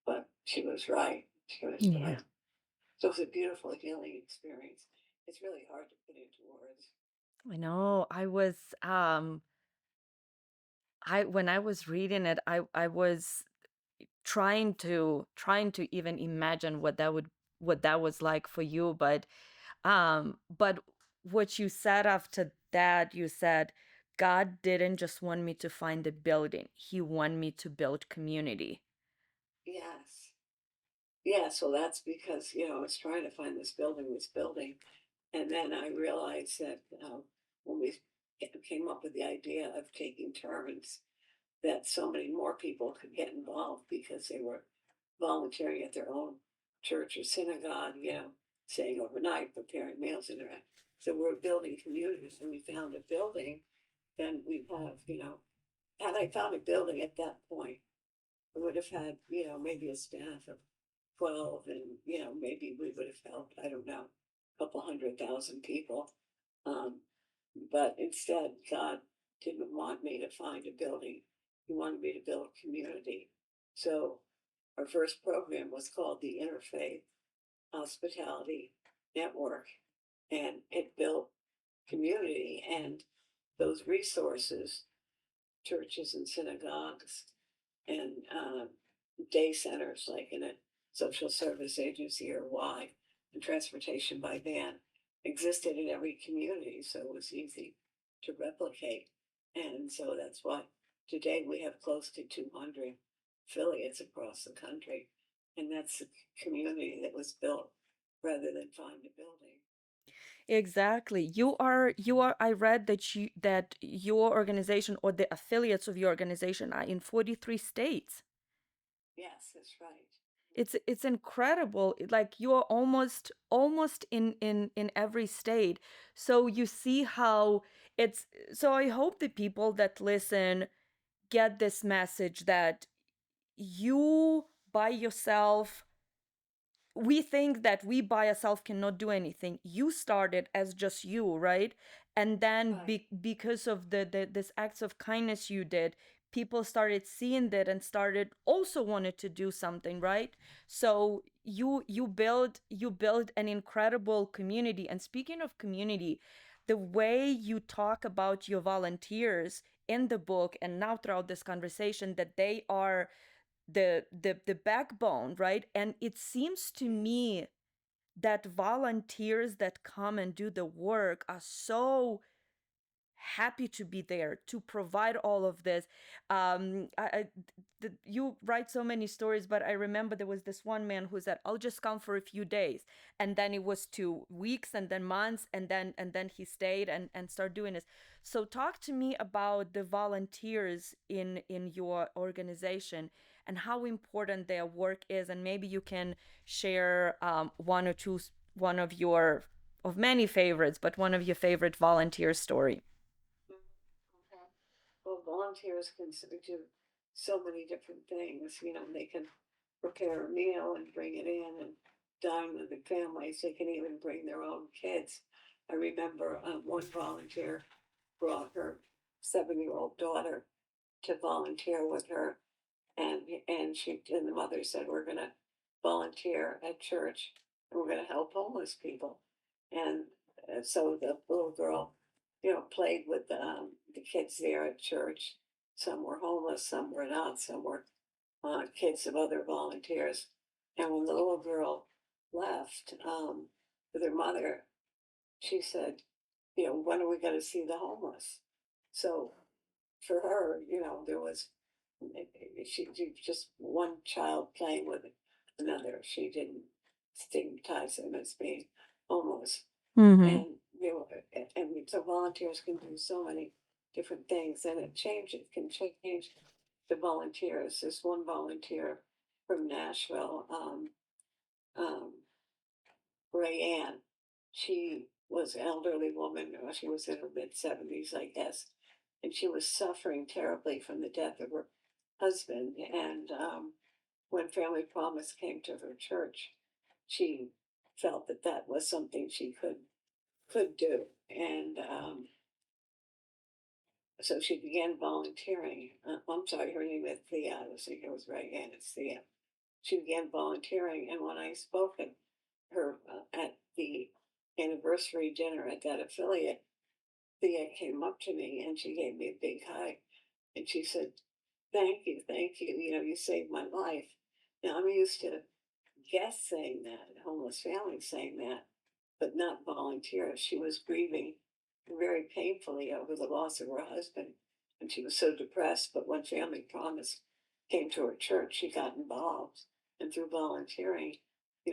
but she was right. She was Yeah. right. So it's a beautiful healing experience. It's really hard to put into words. I know. I when I was reading it, I was trying to even imagine what that was like for you, but what you said after that, you said God didn't just want me to find a building. He wanted me to build community. Yes. Yeah, so that's because, I was trying to find this building. And then I realized that when we came up with the idea of taking turns, that so many more people could get involved because they were volunteering at their own church or synagogue, staying overnight, preparing meals, and that. So we're building communities, and we found a building. Then we have, had I found a building at that point, we would have had, maybe a staff of 12, and, maybe we would have helped, I don't know, a couple 100,000 people. Um, but instead, God didn't want me to find a building. He wanted me to build community. So our first program was called the Interfaith Hospitality Network, and it built community and those resources, churches and synagogues, and day centers like in a social service agency or Y, and transportation by van existed in every community, so it was easy to replicate. And so that's why today we have close to 200 affiliates across the country, and that's the community that was built rather than find a building. Exactly. You are I read that your organization or the affiliates of your organization are in 43 states. Yes, that's right. It's incredible. Like you're almost in every state. So you see how it's so I hope the people that listen get this message that you by yourself, we think that we by ourselves cannot do anything. You started as just you, right? And then Right. because of this acts of kindness you did, people started seeing that and started also wanted to do something, right? So you build an incredible community. And speaking of community, the way you talk about your volunteers in the book and now throughout this conversation, that they are the backbone, right? And it seems to me that volunteers that come and do the work are so happy to be there to provide all of this. You write so many stories, but I remember there was this one man who said, "I'll just come for a few days," and then it was 2 weeks, and then months, and then he stayed and started doing this. So talk to me about the volunteers in your organization and how important their work is, and maybe you can share one or two, one of your of many favorites, but one of your favorite volunteer story. Okay. Well, volunteers can do so many different things. They can prepare a meal and bring it in, and dime with the families. They can even bring their own kids. I remember one volunteer brought her 7-year-old daughter to volunteer with her, and and the mother said, "We're going to volunteer at church, and we're going to help homeless people." And so the little girl, played with the kids there at church. Some were homeless, some were not, some were kids of other volunteers. And when the little girl left with her mother, she said, "When are we going to see the homeless?" So for her, there was she just one child playing with another. She didn't stigmatize them as being homeless, Mm-hmm. and and so volunteers can do so many different things, and it can change the volunteers. There's one volunteer from Nashville, um, Ray Ann. She was an elderly woman. She was in her mid 70s, I guess, and she was suffering terribly from the death of her husband. And when Family Promise came to her church, she felt that that was something she could do, and so she began volunteering. I'm sorry, her name is Thea. I was thinking it was Ray Ann. It's Thea. She began volunteering, and when I spoke at her at the anniversary dinner at that affiliate, Thea came up to me and she gave me a big hug, and she said, thank you. You saved my life." Now I'm used to guests saying that, homeless families saying that, but not volunteers. She was grieving very painfully over the loss of her husband, and she was so depressed. But when Family Promise came to her church, she got involved, and through volunteering,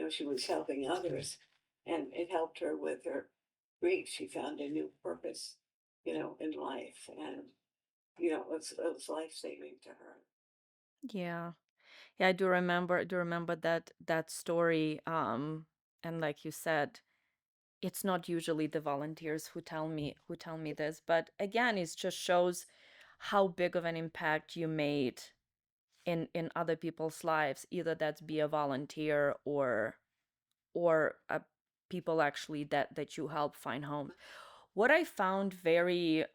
she was helping others, and it helped her with her grief. She found a new purpose, in life, and it was life saving to her. Yeah. Yeah, I do remember that story. And like you said, it's not usually the volunteers who tell me this, but again, it just shows how big of an impact you made in other people's lives, either that's be a volunteer or people actually that you help find homes. What I found very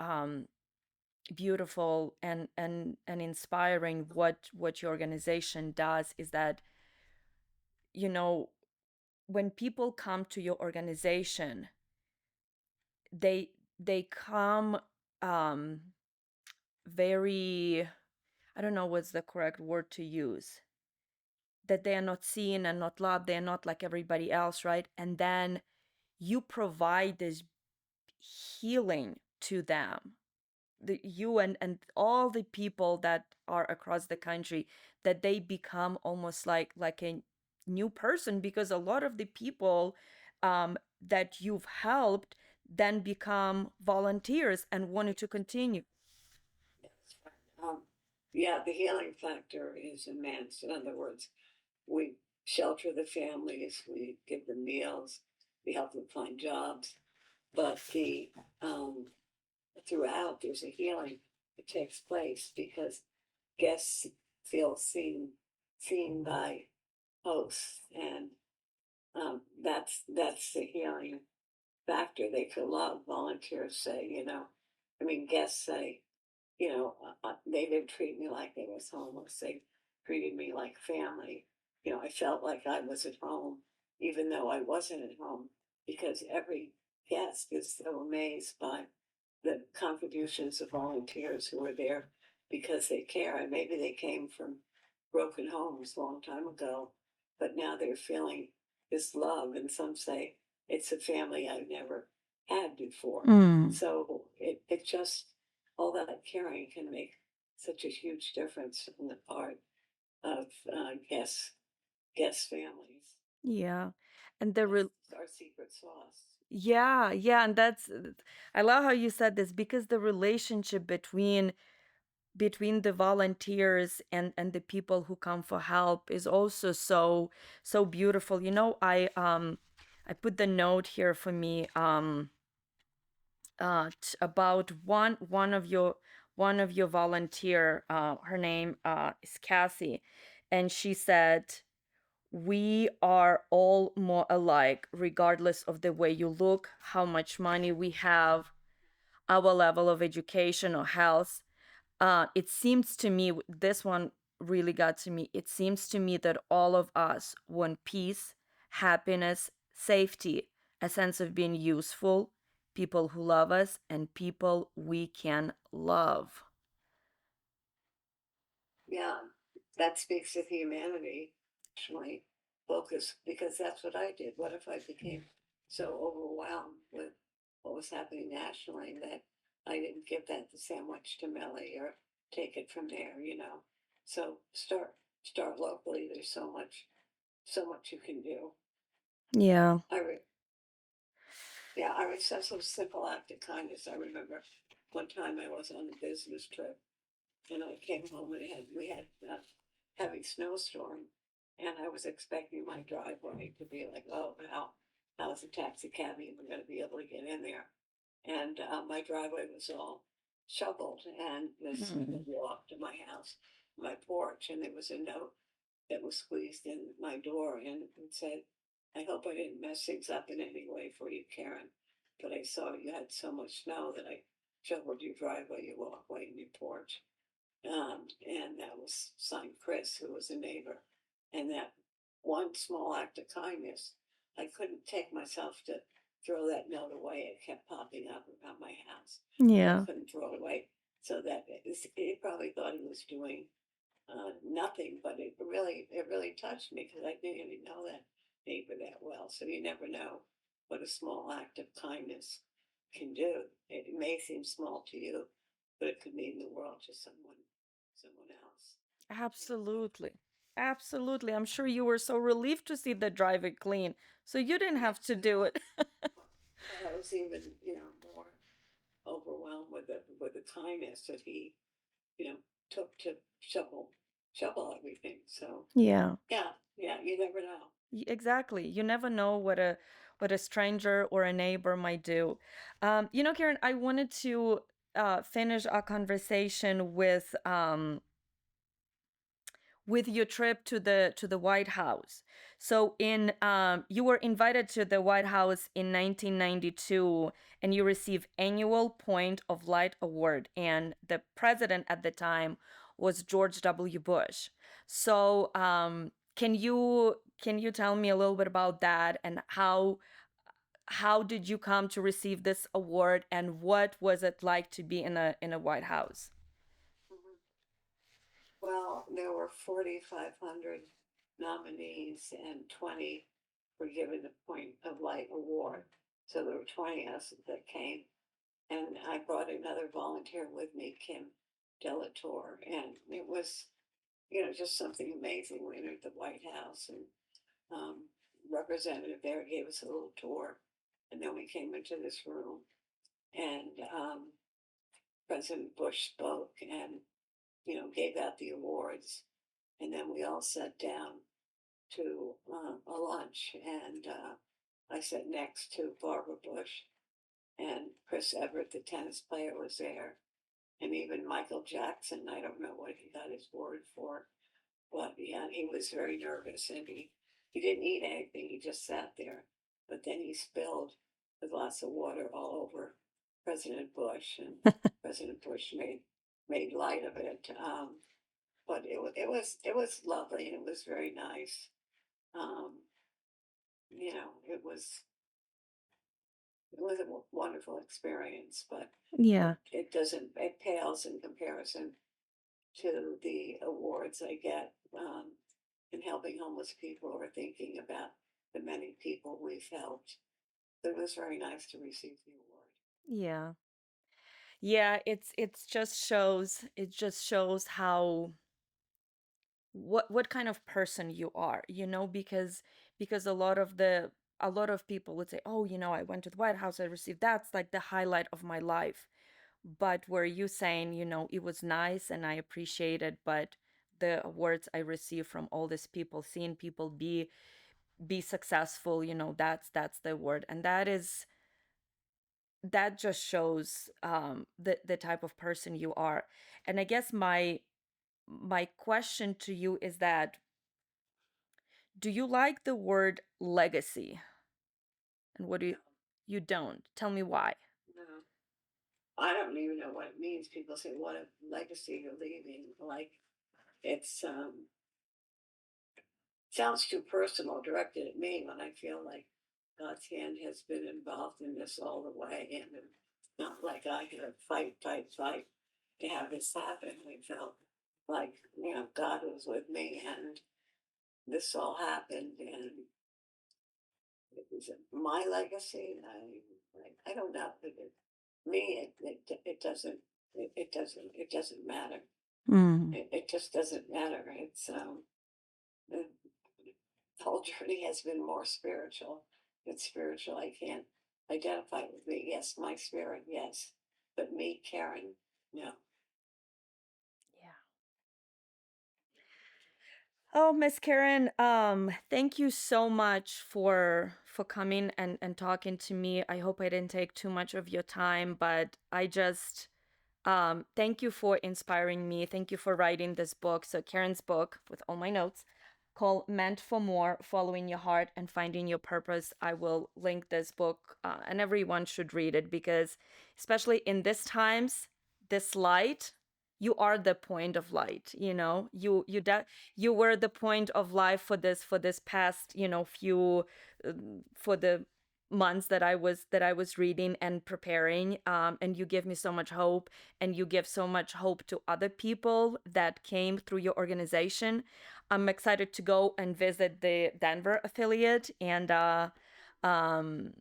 beautiful and inspiring what your organization does is that, you know, when people come to your organization, they come um very, I don't know what's the correct word to use, that they are not seen and not loved, they're not like everybody else, right? And then you provide this healing to them, you and all the people that are across the country, that they become almost like a new person, because a lot of the people that you've helped then become volunteers and wanted to continue. Yes. Yeah, the healing factor is immense. In other words, we shelter the families, we give them meals, we help them find jobs, but um, throughout there's a healing that takes place because guests feel seen by hosts, and that's the healing factor. They feel loved. Volunteers say, I mean, guests say, they didn't treat me like I was homeless. They treated me like family. I felt like I was at home, even though I wasn't at home, because every guest is so amazed by the contributions of volunteers who are there because they care. And maybe they came from broken homes a long time ago, but now they're feeling this love. And some say it's a family I've never had before. Mm. So it just, all that caring can make such a huge difference in the part of guest families. Yeah. And the That's real our secret sauce. yeah, yeah, and that's, I love how you said this, because the relationship between the volunteers and the people who come for help is also so beautiful. I put the note here for me, about one of your volunteer, her name is Cassie, and she said, we are all more alike, regardless of the way you look, how much money we have, our level of education or health. It seems to me, this one really got to me. It seems to me that all of us want peace, happiness, safety, a sense of being useful, people who love us, and people we can love. Yeah, that speaks to humanity, actually, focus, because that's what I did. What if I became so overwhelmed with what was happening nationally that I didn't give that the sandwich to Melly or take it from there, you know? So start locally. There's so much you can do. Yeah. I re- yeah, I was such a simple act of kindness. I remember one time I was on a business trip and I came home and we had a heavy snowstorm, and I was expecting my driveway to be like, oh, how's a taxi cab even going to be able to get in there? And my driveway was all shoveled, and this Mm. walk to my house, my porch, and there was a note that was squeezed in my door, and it said, "I hope I didn't mess things up in any way for you, Karen, but I saw you had so much snow that I shoveled your driveway, your walkway, and your porch." And that was signed Chris, who was a neighbor. And that one small act of kindness, I couldn't take myself to throw that note away. It kept popping up around my house, but I Yeah. couldn't throw it away. So that he probably thought he was doing nothing, but it really touched me because I didn't even know that neighbor that well. So you never know what a small act of kindness can do. It may seem small to you, but it could mean the world to someone else. Absolutely. Absolutely. I'm sure you were so relieved to see the driveway clean, so you didn't Yeah, have to do it. but I was even more overwhelmed with the kindness that he took to shovel everything. So Yeah. yeah, you never know. Exactly. You never know what a stranger or a neighbor might do. Karen, I wanted to finish our conversation with your trip to the White House. So in you were invited to the White House in 1992, and you received annual Point of Light award, and the president at the time was George W. Bush. So can you tell me a little bit about that, and how did you come to receive this award, and what was it like to be in a White House? Mhm. Well, there were 4,500 nominees and 20 were given the Point of Light Award. So there were 20 us that came. And I brought another volunteer with me, Kim Delator. And it was, just something amazing. We entered the White House and representative there gave us a little tour. And then we came into this room and President Bush spoke and, gave out the awards. And then we all sat down to a lunch, and I sat next to Barbara Bush, and Chris Everett, the tennis player, was there, and even Michael Jackson. I don't know what he got his award for, but yeah, he was very nervous, and he didn't eat anything. He just sat there, but then he spilled a glass of water all over President Bush, and President Bush made light of it. But it was lovely, and it was very nice. Um, it was a wonderful experience, but Yeah. it pales in comparison to the awards I get in helping homeless people or thinking about the many people we've helped. It was very nice to receive the award. Yeah. Yeah, it just shows how what kind of person you are, because a lot of people would say, "Oh, I went to the White House, I received that's like the highlight of my life." But were you saying, it was nice and I appreciate it, but the awards I received from all these people, seeing people be successful, that's the award. And that just shows the type of person you are. And I guess my question to you is that, Do you like the word legacy? And what do No, you don't? Tell me why. no. I don't even know what it means. People say, "What a legacy you're leaving." Like it's sounds too personal, directed at me when I feel like God's hand has been involved in this all the way, and it's not like I had to fight, fight, fight to have this happen. I felt like God was with me, and this all happened, and it was my legacy. I don't know. Me, it doesn't matter. Mm. It just doesn't matter. It's the whole journey has been more spiritual. It's spiritual. I can't identify with me. Yes, my spirit, yes. But me, Karen, no. Yeah. Oh, Miss Karen, thank you so much for coming and talking to me. I hope I didn't take too much of your time, but I just thank you for inspiring me. Thank you for writing this book. So Karen's book with all my notes called Meant for More, Following Your Heart and Finding Your Purpose. I will link this book and everyone should read it because especially in these times, this light, you are the point of light, you know. You were the point of life for this past, few for the months that I was reading and preparing, and you give me so much hope, and you give so much hope to other people that came through your organization. I'm excited to go and visit the Denver affiliate, and um,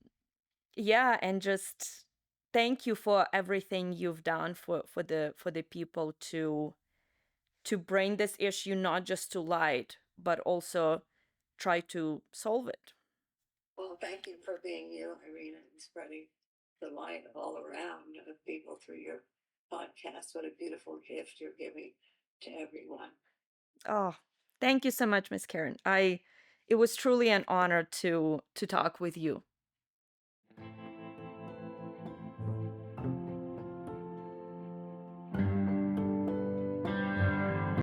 yeah, and just thank you for everything you've done for the people to bring this issue not just to light, but also try to solve it. Well, thank you for being you, Irina, and spreading the light all around of people through your podcast. What a beautiful gift you're giving to everyone. Oh, thank you so much, Miss Karen. It was truly an honor to talk with you.